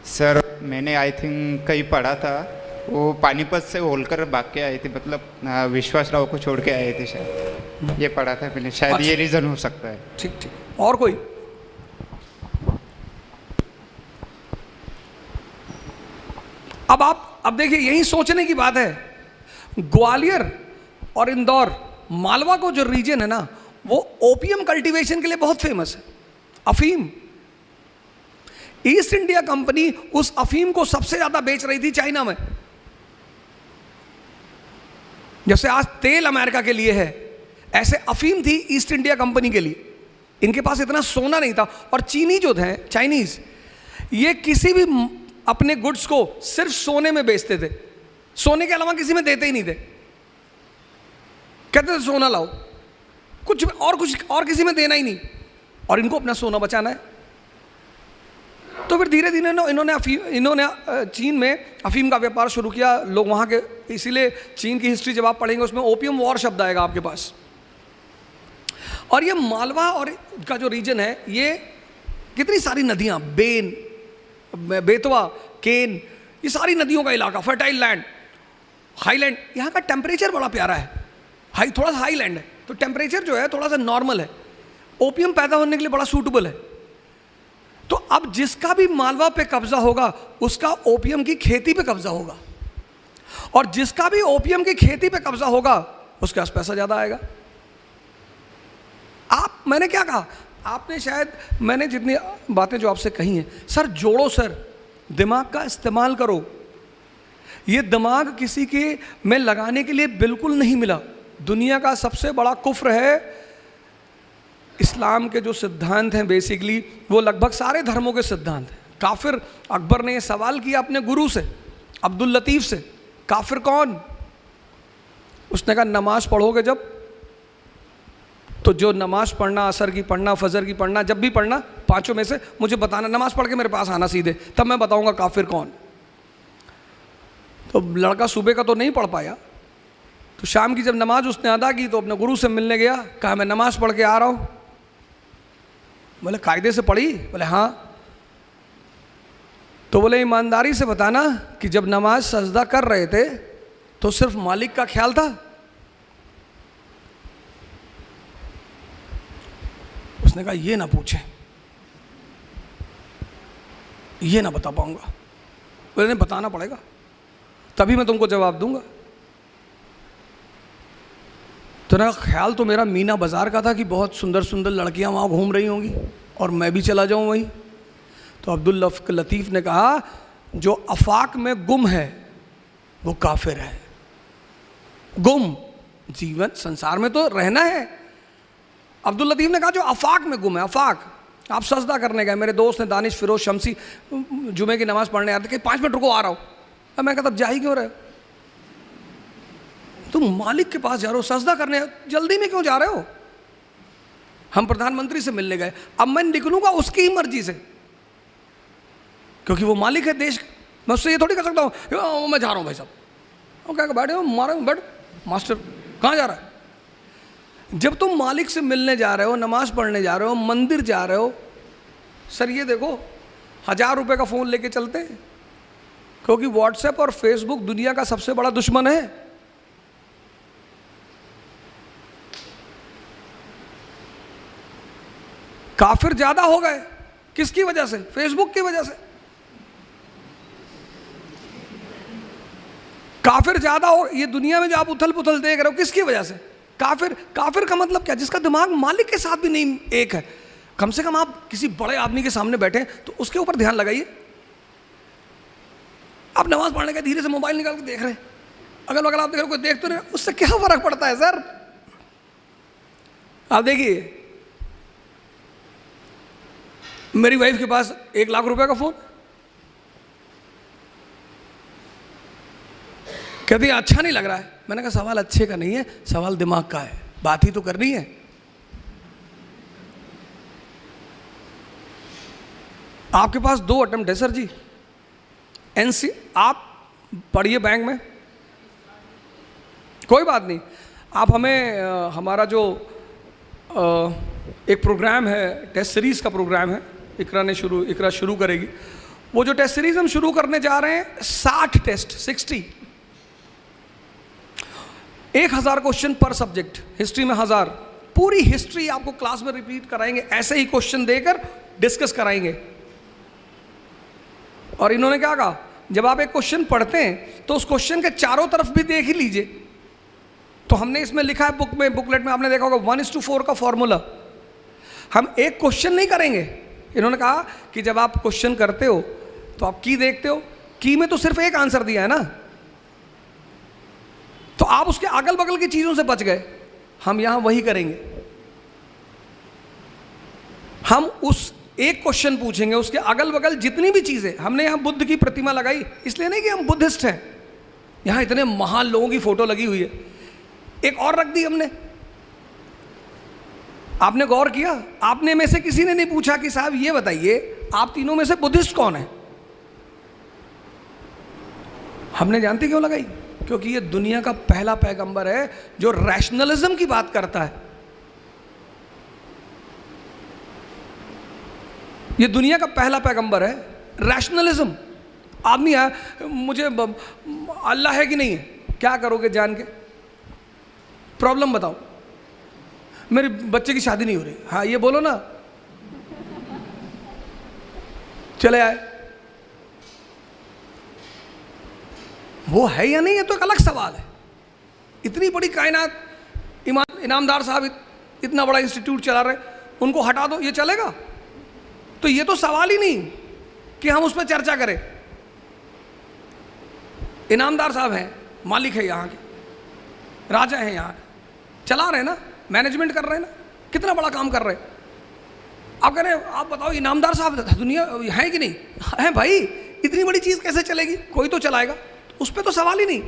Speaker 7: सर मैंने आई थिंक कहीं पढ़ा था, वो पानीपत से होलकर भाग के आए थे, मतलब विश्वास राव को छोड़ के आए थे शायद, ये पढ़ा था मैंने, शायद ये रीज़न हो सकता है।
Speaker 5: ठीक ठीक। और कोई? अब देखिए, यही सोचने की बात है। ग्वालियर और इंदौर, मालवा को जो रीजन है ना, वो ओपियम कल्टीवेशन के लिए बहुत फेमस है, अफीम। ईस्ट इंडिया कंपनी उस अफीम को सबसे ज्यादा बेच रही थी चाइना में। जैसे आज तेल अमेरिका के लिए है, ऐसे अफीम थी ईस्ट इंडिया कंपनी के लिए। इनके पास इतना सोना नहीं था। और चीनी जो थे, चाइनीज, ये किसी भी अपने गुड्स को सिर्फ सोने में बेचते थे, सोने के अलावा किसी में देते ही नहीं थे। कहते थे सोना लाओ, कुछ और किसी में देना ही नहीं, और इनको अपना सोना बचाना है। तो फिर धीरे धीरे इन्होंने चीन में अफीम का व्यापार शुरू किया। लोग वहाँ के, इसीलिए चीन की हिस्ट्री जब आप पढ़ेंगे उसमें ओपियम वॉर शब्द आएगा आपके पास। और ये मालवा और का जो रीजन है, ये कितनी सारी नदियाँ, बेतवा, केन, ये सारी नदियों का इलाका, फर्टाइल लैंड, हाईलैंड। यहाँ का टेम्परेचर बड़ा प्यारा है, थोड़ा सा हाईलैंड है, तो टेम्परेचर जो है थोड़ा सा नॉर्मल है, ओपियम पैदा होने के लिए बड़ा सूटेबल है। तो अब जिसका भी मालवा पे कब्जा होगा, उसका ओपियम की खेती पे कब्जा होगा, और जिसका भी ओपियम की खेती पे कब्जा होगा, उसके पास पैसा ज़्यादा आएगा। मैंने क्या कहा, आपने शायद, मैंने जितनी बातें जो आपसे कही हैं, सर जोड़ो, सर दिमाग का इस्तेमाल करो। ये दिमाग किसी के में लगाने के लिए बिल्कुल नहीं मिला। दुनिया का सबसे बड़ा कुफ्र है, इस्लाम के जो सिद्धांत हैं बेसिकली, वो लगभग सारे धर्मों के सिद्धांत हैं। काफिर, अकबर ने सवाल किया अपने गुरु से, अब्दुल लतीफ़ से, काफिर कौन? उसने कहा नमाज पढ़ोगे जब, तो जो नमाज पढ़ना, असर की पढ़ना, फजर की पढ़ना, जब भी पढ़ना, पांचों में से मुझे बताना, नमाज पढ़ के मेरे पास आना सीधे, तब मैं बताऊंगा काफिर कौन। तो लड़का सुबह का तो नहीं पढ़ पाया, तो शाम की जब नमाज उसने अदा की तो अपने गुरु से मिलने गया। कहा मैं नमाज पढ़ के आ रहा हूँ। बोले कायदे से पढ़ी? बोले हाँ। तो बोले ईमानदारी से बताना कि जब नमाज सजदा कर रहे थे तो सिर्फ मालिक का ख्याल था? उसने कहा ये ना पूछे, ये ना बता पाऊंगा। बोले नहीं, बताना पड़ेगा, तभी मैं तुमको जवाब दूंगा। तो ना ख्याल तो मेरा मीना बाज़ार का था कि बहुत सुंदर सुंदर लड़कियां वहाँ घूम रही होंगी और मैं भी चला जाऊँ वहीं। तो अब्दुल लतीफ़ ने कहा जो अफाक में गुम है वो काफिर है। गुम, जीवन संसार में तो रहना है। अब्दुल लतीफ़ ने कहा जो अफाक में गुम है, अफाक, आप सजदा करने गए, मेरे दोस्त ने दानिश फिरोज शमसी जुमे की नमाज़ पढ़ने आते कि 5 मिनट रुको आ रहा हूँ। अब मैं कहता अब जा ही क्यों रहे हो, तुम मालिक के पास जा रहे हो, सजदा करने, जल्दी में क्यों जा रहे हो? हम प्रधानमंत्री से मिलने गए, अब मैं निकलूंगा उसकी ही मर्जी से, क्योंकि वो मालिक है देश का। मैं उससे ये थोड़ी कर सकता हूँ मैं जा रहा हूँ भाई साहब, वो क्या बैठे हो, मारा बैठ मास्टर, कहाँ जा रहा है? जब तुम मालिक से मिलने जा रहे हो, नमाज पढ़ने जा रहे हो, मंदिर जा रहे हो, सर ये देखो 1000 रुपये का फ़ोन लेके चलते हैं, क्योंकि व्हाट्सएप और फेसबुक दुनिया का सबसे बड़ा दुश्मन है। काफिर ज्यादा हो गए, किसकी वजह से? फेसबुक की वजह से। काफिर ज्यादा हो, ये दुनिया में जो आप उथल पुथल देख रहे हो किसकी वजह से? काफिर। काफिर का मतलब क्या? जिसका दिमाग मालिक के साथ भी नहीं एक है। कम से कम आप किसी बड़े आदमी के सामने बैठे तो उसके ऊपर ध्यान लगाइए। आप नमाज पढ़ने के धीरे से मोबाइल निकाल के देख रहे हैं, अगल बगल आप देख रहे हो, कोई देख तो नहीं, उससे क्या फर्क पड़ता है सर? आप देखिए, मेरी वाइफ के पास 1 लाख रुपए का फोन, कहती है अच्छा नहीं लग रहा है। मैंने कहा सवाल अच्छे का नहीं है, सवाल दिमाग का है, बात ही तो करनी है। आपके पास 2 अटेम्प्ट है सर जी। एनसी आप पढ़िए बैंक में, कोई बात नहीं। आप हमें हमारा जो एक प्रोग्राम है, टेस्ट सीरीज का प्रोग्राम है, इकरा शुरू करेगी। वो जो टेस्ट सीरीज हम शुरू करने जा रहे हैं, 60 टेस्ट, 60, 1000 क्वेश्चन पर सब्जेक्ट। हिस्ट्री में 1000, पूरी हिस्ट्री आपको क्लास में रिपीट कराएंगे, ऐसे ही क्वेश्चन देकर डिस्कस कराएंगे। और इन्होंने क्या कहा, जब आप एक क्वेश्चन पढ़ते हैं तो उस क्वेश्चन के चारों तरफ भी देख ही लीजिए। तो हमने इसमें लिखा है बुकलेट में आपने देखा होगा 1:4 का फॉर्मूला। हम एक क्वेश्चन नहीं करेंगे। इन्होंने कहा कि जब आप क्वेश्चन करते हो तो आप की देखते हो, की में तो सिर्फ एक आंसर दिया है ना, तो आप उसके अगल बगल की चीजों से बच गए। हम यहां वही करेंगे। हम उस एक क्वेश्चन पूछेंगे, उसके अगल बगल जितनी भी चीजें, हमने यहां बुद्ध की प्रतिमा लगाई इसलिए नहीं कि हम बुद्धिस्ट हैं, यहां इतने महान लोगों की फोटो लगी हुई है। एक और रख दी हमने। आपने गौर किया, आपने में से किसी ने नहीं पूछा कि साहब ये बताइए आप तीनों में से बुद्धिस्ट कौन है? हमने जानते क्यों लगाई? क्योंकि ये दुनिया का पहला पैगंबर है जो रैशनलिज्म की बात करता है। ये दुनिया का पहला पैगंबर है, रैशनलिज्म। आदमी है, मुझे अल्लाह है कि नहीं है, क्या करोगे जान के? प्रॉब्लम बताओ, मेरे बच्चे की शादी नहीं हो रही, हाँ ये बोलो ना, चले आए। वो है या नहीं है तो एक अलग सवाल है। इतनी बड़ी कायनात, इनामदार साहब इतना बड़ा इंस्टीट्यूट चला रहे, उनको हटा दो, ये चलेगा? तो ये तो सवाल ही नहीं कि हम उस पर चर्चा करें। इनामदार साहब हैं, मालिक है यहाँ के, राजा हैं यहाँ, चला रहे ना, मैनेजमेंट कर रहे हैं ना, कितना बड़ा काम कर रहे हैं। आप कह रहे हैं, आप बताओ इनामदार साहब दुनिया है कि नहीं है? भाई इतनी बड़ी चीज़ कैसे चलेगी? कोई तो चलाएगा, उस पर तो सवाल ही नहीं।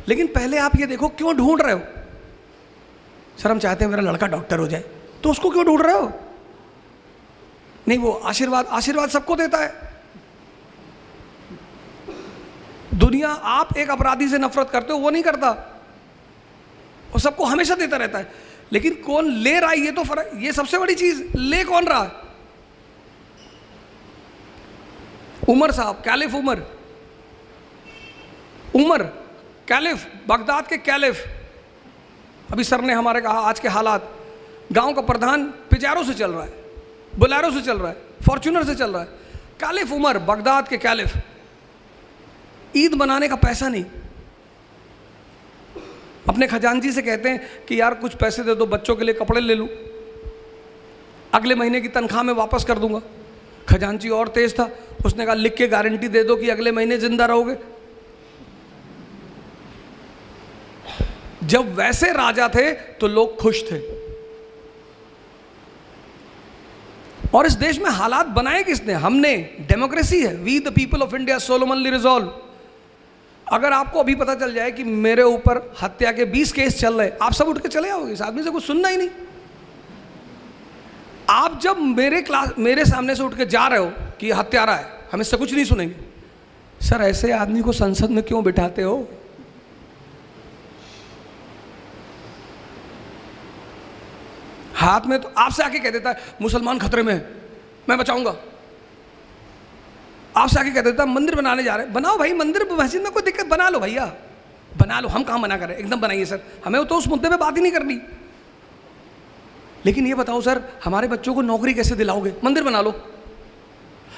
Speaker 5: लेकिन पहले आप ये देखो क्यों ढूंढ रहे हो? सर हम चाहते हैं मेरा लड़का डॉक्टर हो जाए, तो उसको क्यों ढूंढ रहे हो? नहीं, वो आशीर्वाद सबको देता है। दुनिया, आप एक अपराधी से नफरत करते हो, वो नहीं करता, वो सबको हमेशा देता रहता है। लेकिन कौन ले रहा है, ये तो फर्क, ये सबसे बड़ी चीज, ले कौन रहा है? उमर साहब, कैलिफ उमर कैलिफ, बगदाद के कैलिफ। अभी सर ने हमारे कहा आज के हालात, गांव का प्रधान पिजारो से चल रहा है, बोलेरो से चल रहा है, फॉर्च्यूनर से चल रहा है। कैलिफ उमर, बगदाद के कैलिफ। ईद बनाने का पैसा नहीं, अपने खजांची से कहते हैं कि यार कुछ पैसे दे दो, बच्चों के लिए कपड़े ले लूं, अगले महीने की तनख्वाह में वापस कर दूंगा। खजांची और तेज था, उसने कहा लिख के गारंटी दे दो कि अगले महीने जिंदा रहोगे। जब वैसे राजा थे तो लोग खुश थे। और इस देश में हालात बनाए किसने? हमने। डेमोक्रेसी है, we the people of India solemnly resolve. अगर आपको अभी पता चल जाए कि मेरे ऊपर हत्या के 20 केस चल रहे, आप सब उठ के चले आओगे, इस आदमी से कुछ सुनना ही नहीं। आप जब मेरे सामने से उठ के जा रहे हो कि हत्यारा है, हम इससे कुछ नहीं सुनेंगे। सर ऐसे आदमी को संसद में क्यों बिठाते हो? हाथ में तो आपसे आके कह देता है मुसलमान खतरे में है, मैं बचाऊंगा। आपसे आके कह देता है मंदिर बनाने जा रहे हैं, बनाओ भाई मंदिर, मस्जिद में कोई दिक्कत, बना लो भैया, बना लो, हम कहाँ मना करें, एकदम बनाइए सर, हमें तो उस मुद्दे पे बात ही नहीं करनी। लेकिन ये बताओ सर, हमारे बच्चों को नौकरी कैसे दिलाओगे? मंदिर बना लो,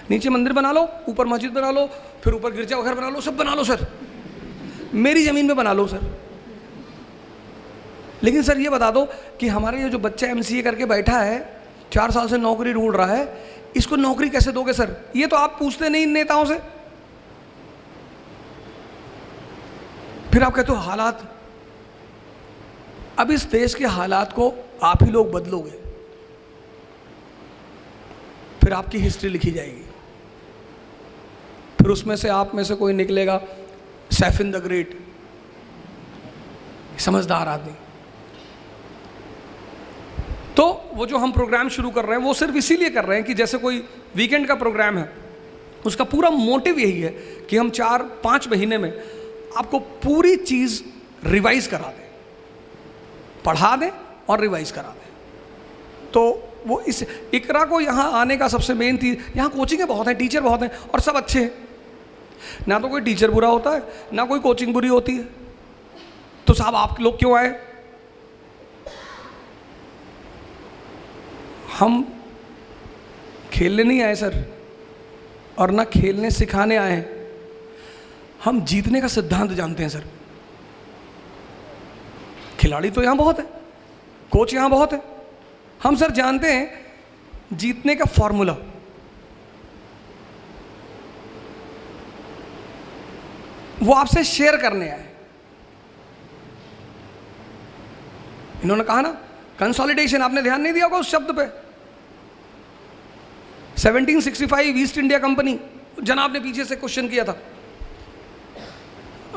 Speaker 5: नीचे मंदिर बना लो, ऊपर मस्जिद बना लो, फिर ऊपर गिरजा घर बना लो, सब बना लो सर, मेरी ज़मीन पे बना लो सर। लेकिन सर ये बता दो कि हमारे ये जो बच्चा MCA करके बैठा है, 4 साल से नौकरी ढूंढ रहा है, इसको नौकरी कैसे दोगे सर? ये तो आप पूछते नहीं इन नेताओं से। फिर आप कहते हो हालात। अब इस देश के हालात को आप ही लोग बदलोगे, फिर आपकी हिस्ट्री लिखी जाएगी, फिर उसमें से आप में से कोई निकलेगा सैफिन द ग्रेट, समझदार आदमी। तो वो जो हम प्रोग्राम शुरू कर रहे हैं वो सिर्फ इसीलिए कर रहे हैं कि जैसे कोई वीकेंड का प्रोग्राम है, उसका पूरा मोटिव यही है कि हम 4-5 महीने में आपको पूरी चीज़ रिवाइज करा दें, पढ़ा दें और रिवाइज करा दें। तो वो इस इकरा को यहाँ आने का सबसे मेन थी, यहाँ कोचिंगें बहुत हैं, टीचर बहुत हैं और सब अच्छे हैं, ना तो कोई टीचर बुरा होता है ना कोई कोचिंग बुरी होती है। तो साहब आप लोग क्यों आए? हम खेलने नहीं आए सर, और ना खेलने सिखाने आए हैं, हम जीतने का सिद्धांत जानते हैं सर। खिलाड़ी तो यहाँ बहुत है, कोच यहाँ बहुत है, हम सर जानते हैं जीतने का फॉर्मूला। वो आपसे शेयर करने आए। इन्होंने कहा ना कंसोलिडेशन, आपने ध्यान नहीं दिया होगा उस शब्द पे। 1765 ईस्ट इंडिया कंपनी, जनाब ने पीछे से क्वेश्चन किया था,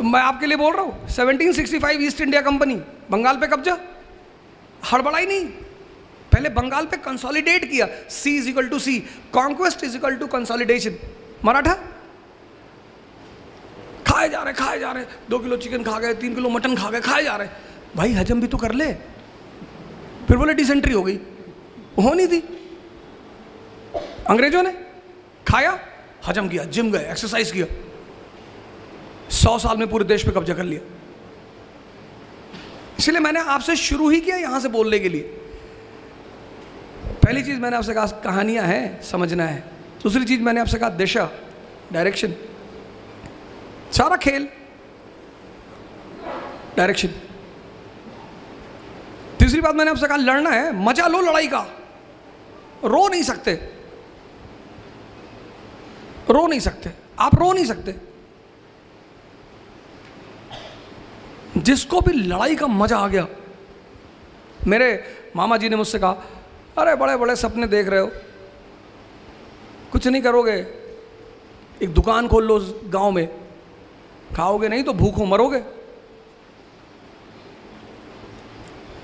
Speaker 5: मैं आपके लिए बोल रहा हूं, 1765 ईस्ट इंडिया कंपनी, बंगाल पे कब्जा, हड़बड़ाई नहीं, पहले बंगाल पे कंसोलिडेट किया। C = C, conquest = consolidation. Maratha खाए जा रहे 2 किलो चिकन खा गए, 3 किलो मटन खा गए, खाए जा रहे, भाई हजम भी तो कर ले। फिर बोले डिसेंट्री हो गई, होनी थी। अंग्रेजों ने खाया, हजम किया, जिम गए, एक्सरसाइज किया, 100 साल में पूरे देश पे कब्जा कर लिया। इसलिए मैंने आपसे शुरू ही किया यहां से बोलने के लिए। पहली चीज मैंने आपसे कहा कहानियां हैं, समझना है। दूसरी चीज मैंने आपसे कहा दिशा, डायरेक्शन, सारा खेल डायरेक्शन। तीसरी बात मैंने आपसे कहा लड़ना है, मजा लो लड़ाई का, रो नहीं सकते, रो नहीं सकते, आप रो नहीं सकते। जिसको भी लड़ाई का मजा आ गया, मेरे मामा जी ने मुझसे कहा, अरे बड़े बड़े सपने देख रहे हो, कुछ नहीं करोगे, एक दुकान खोल लो गांव में, खाओगे नहीं तो भूखों मरोगे।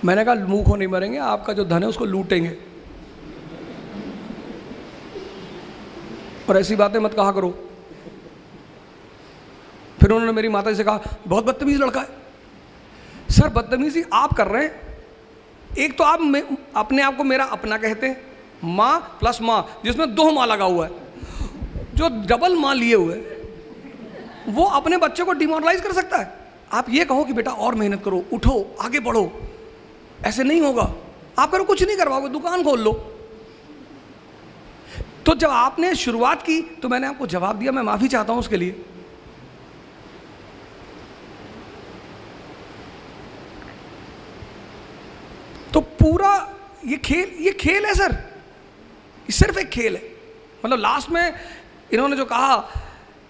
Speaker 5: मैंने कहा भूखों नहीं मरेंगे, आपका जो धन है उसको लूटेंगे, और ऐसी बातें मत कहा करो। फिर उन्होंने मेरी माता जी से कहा बहुत बदतमीज लड़का है। सर बदतमीजी आप कर रहे हैं। एक तो आप अपने आप को मेरा अपना कहते हैं, माँ प्लस माँ, जिसमें 2 माँ लगा हुआ है, जो डबल माँ लिए हुए वो अपने बच्चे को डिमोरलाइज कर सकता है। आप ये कहो कि बेटा और मेहनत करो, उठो, आगे बढ़ो, ऐसे नहीं होगा। आप करो कुछ नहीं करवाओगे, दुकान खोल लो। तो जब आपने शुरुआत की तो मैंने आपको जवाब दिया, मैं माफी चाहता हूं उसके लिए। तो पूरा ये खेल है सर, ये सिर्फ एक खेल है। मतलब लास्ट में इन्होंने जो कहा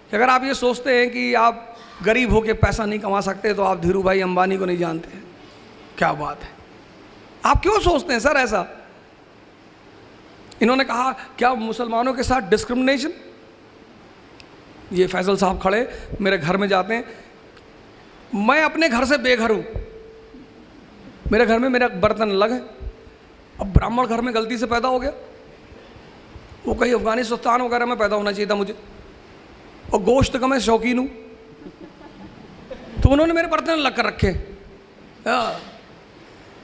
Speaker 5: कि अगर आप ये सोचते हैं कि आप गरीब होके पैसा नहीं कमा सकते तो आप धीरू भाई अंबानी को नहीं जानते। क्या बात है, आप क्यों सोचते हैं सर ऐसा? इन्होंने कहा क्या मुसलमानों के साथ डिस्क्रिमिनेशन? ये फैसल साहब खड़े मेरे घर में जाते हैं, मैं अपने घर से बेघर हूँ, मेरे घर में मेरा बर्तन अलग है। अब ब्राह्मण घर में गलती से पैदा हो गया, वो कहीं अफगानिस्तान वगैरह में पैदा होना चाहिए था मुझे, और गोश्त का मैं शौकीन हूँ, तो उन्होंने मेरे बर्तन अलग कर रखे।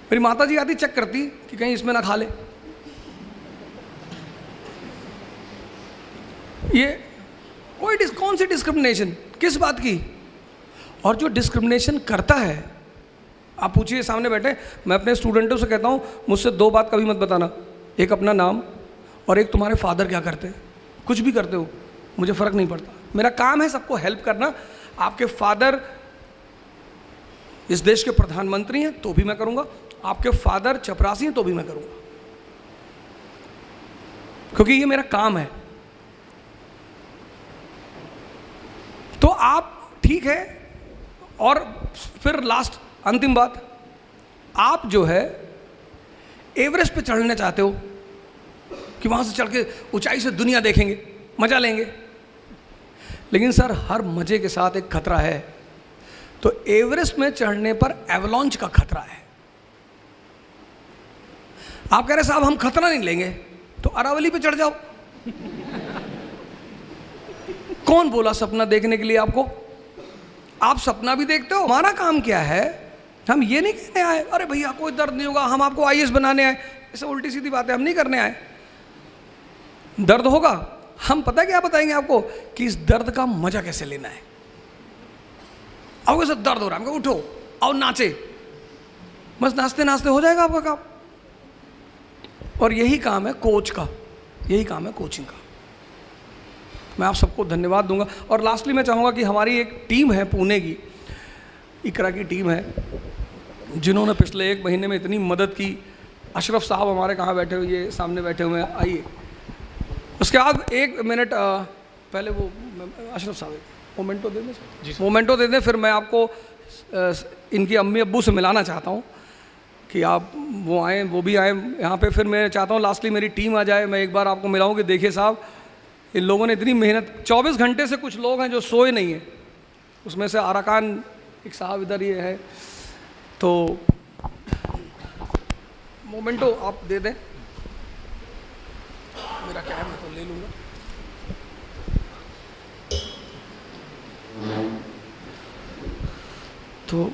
Speaker 5: मेरी माता जी आती चेक करती कि कहीं इसमें ना खा ले। ये कौन सी डिस्क्रिमिनेशन, किस बात की? और जो डिस्क्रिमिनेशन करता है, आप पूछिए, सामने बैठे, मैं अपने स्टूडेंटों से कहता हूँ मुझसे दो बात कभी मत बताना, एक अपना नाम और एक तुम्हारे फादर क्या करते हैं। कुछ भी करते हो मुझे फ़र्क नहीं पड़ता, मेरा काम है सबको हेल्प करना। आपके फादर इस देश के प्रधानमंत्री हैं तो भी मैं करूँगा, आपके फादर चपरासी हैं तो भी मैं करूँगा, क्योंकि ये मेरा काम है। तो आप ठीक है। और फिर लास्ट अंतिम बात, आप जो है एवरेस्ट पे चढ़ना चाहते हो कि वहाँ से चढ़ के ऊंचाई से दुनिया देखेंगे, मज़ा लेंगे, लेकिन सर हर मज़े के साथ एक खतरा है। तो एवरेस्ट में चढ़ने पर एवलॉन्च का खतरा है। आप कह रहे साहब हम खतरा नहीं लेंगे, तो अरावली पे चढ़ जाओ। कौन बोला सपना देखने के लिए आपको? आप सपना भी देखते हो। हमारा काम क्या है, हम ये नहीं कहने आए अरे भैया कोई दर्द नहीं होगा, हम आपको आईएएस बनाने आए, ऐसे उल्टी सीधी बात है, हम नहीं करने आए। दर्द होगा, हम पता क्या बताएंगे आपको कि इस दर्द का मजा कैसे लेना है। अब कैसे दर्द हो रहा है, हमको उठो और नाचे, बस नाचते नाचते हो जाएगा आपका काम। और यही काम है कोच का, यही काम है कोचिंग का। मैं आप सबको धन्यवाद दूंगा। और लास्टली मैं चाहूँगा कि हमारी एक टीम है पुणे की, इकरा की टीम है, जिन्होंने पिछले 1 महीने में इतनी मदद की। अशरफ साहब हमारे कहाँ बैठे हुए, ये सामने बैठे हुए हैं, आइए। उसके बाद 1 मिनट पहले वो अशरफ साहब मोमेंटो दे दें, मोमेंटो दे दें, फिर मैं आपको इनकी अम्मी अब्बू से मिलाना चाहता हूँ कि आप वो आएँ, वो भी आएँ यहाँ पे। फिर मैं चाहता हूँ लास्टली मेरी टीम आ जाए, मैं एक बार आपको मिलाऊँ कि देखिए साहब इन लोगों ने इतनी मेहनत, 24 घंटे से कुछ लोग हैं जो सोए नहीं हैं, उसमें से आराकान एक साहब इधर ये है। तो मोमेंटो आप दे दें, मेरा क्या है मैं तो ले लूँगा। तो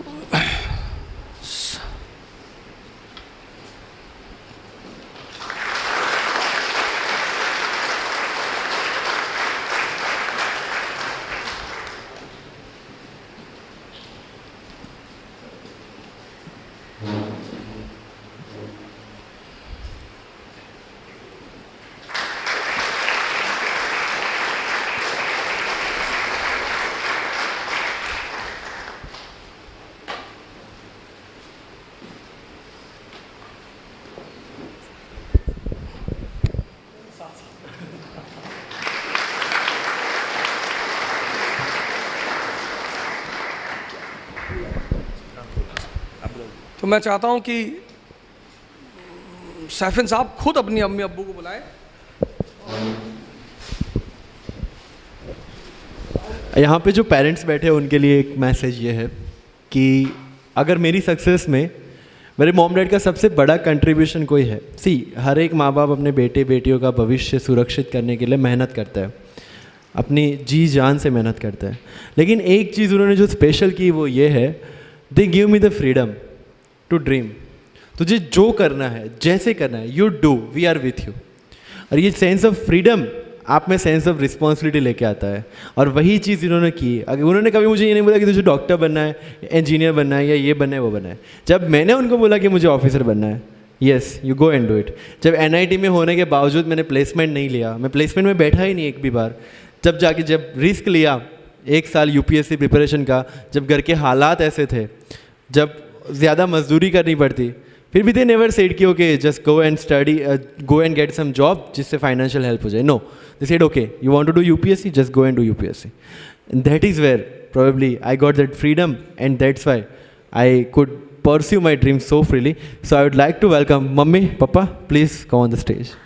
Speaker 5: तो मैं चाहता हूं कि सैफिन साहब खुद अपनी अम्मी अब्बू को बुलाएं।
Speaker 1: यहाँ पे जो पेरेंट्स बैठे हैं उनके लिए एक मैसेज ये है कि अगर मेरी सक्सेस में मेरे मॉम डैड का सबसे बड़ा कंट्रीब्यूशन कोई है, हर एक माँ बाप अपने बेटे बेटियों का भविष्य सुरक्षित करने के लिए मेहनत करता है, अपनी जी जान से मेहनत करता है। लेकिन एक चीज़ उन्होंने जो स्पेशल की वो ये है, they give me the freedom to dream. तुझे जो करना है, जैसे करना है, you do, we are with you. और ये सेंस ऑफ फ्रीडम आप में सेंस ऑफ रिस्पॉन्सिबिलिटी लेके आता है, और वही चीज़ इन्होंने की। अगर उन्होंने कभी मुझे ये नहीं बोला कि तुझे डॉक्टर बनना है, इंजीनियर बनना है, या ये बनना है वो बनना है। जब मैंने उनको बोला कि मुझे ऑफिसर बनना है, yes you go and do it. जब NIT में होने के बावजूद मैंने प्लेसमेंट नहीं लिया, मैं प्लेसमेंट में बैठा ही नहीं एक भी बार, जब रिस्क लिया 1 साल UPSC प्रिपरेशन का, जब घर के हालात ऐसे थे, जब ज़्यादा मजदूरी करनी पड़ती, फिर भी दे नेवर सेड कि okay just go and study, go and get some job जिससे फाइनेंशियल हेल्प हो जाए। No, they said okay you want to do UPSC, just go and do UPSC। And that is where probably I got that freedom, and that's why I could pursue my dreams so freely. So I would like to welcome Mummy, Papa, please come on the stage.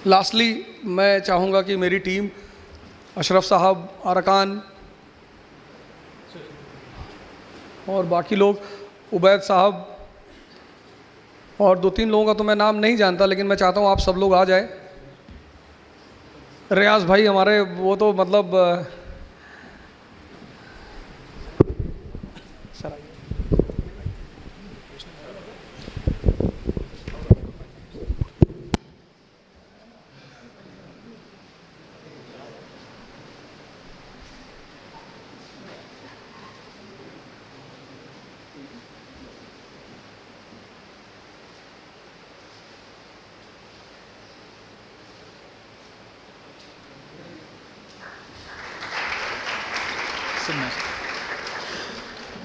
Speaker 5: Lastly मैं चाहूँगा कि मेरी team Ashraf साहब, अरकान और बाकी लोग, उबैद साहब और 2-3 लोगों का तो मैं नाम नहीं जानता, लेकिन मैं चाहता हूँ आप सब लोग आ जाए। रियाज भाई हमारे, वो तो मतलब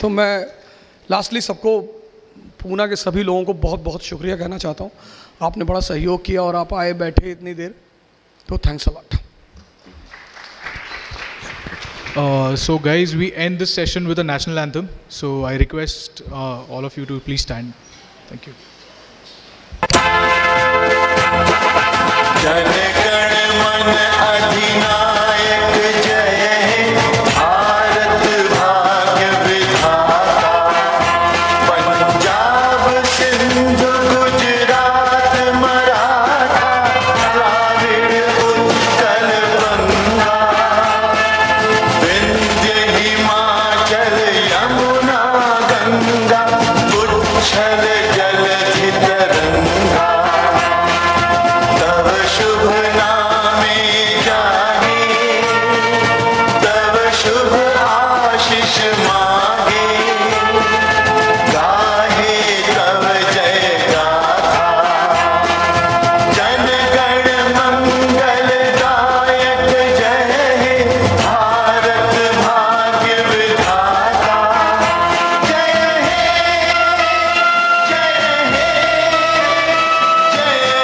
Speaker 5: तो मैं लास्टली सबको, पूना के सभी लोगों को बहुत बहुत शुक्रिया कहना चाहता हूँ। आपने बड़ा सहयोग किया और आप आए बैठे इतनी देर, तो thanks a lot.
Speaker 2: So guys, we end this session with a national anthem. So I request all of you to please stand. Thank you.
Speaker 8: Jana Gana मन अधिनायक जय हे, भारत भाग्य विधाता। पंजाब सिंधु गुजरात मराठा, द्राविड़ उत्कल बंगा। विंध्य हिमाचल यमुना गंगा, उच्छल जलधि तरंगा। तव शुभ नामे जागे, तव शुभ आशीष मांगे। गाहे तव जय गाथा, जन गण मंगल दायक जय हे, भारत भाग्य विधाता। जय हे, जय हे, जय हे।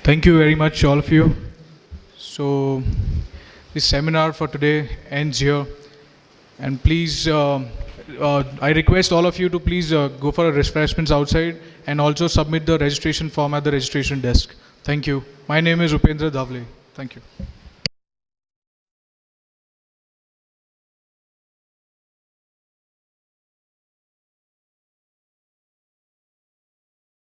Speaker 2: Thank you very much, all of you. So this seminar for today ends here. And please, I request all of you to please go for refreshments outside and also submit the registration form at the registration desk. Thank you. My name is Upendra Davle. Thank you.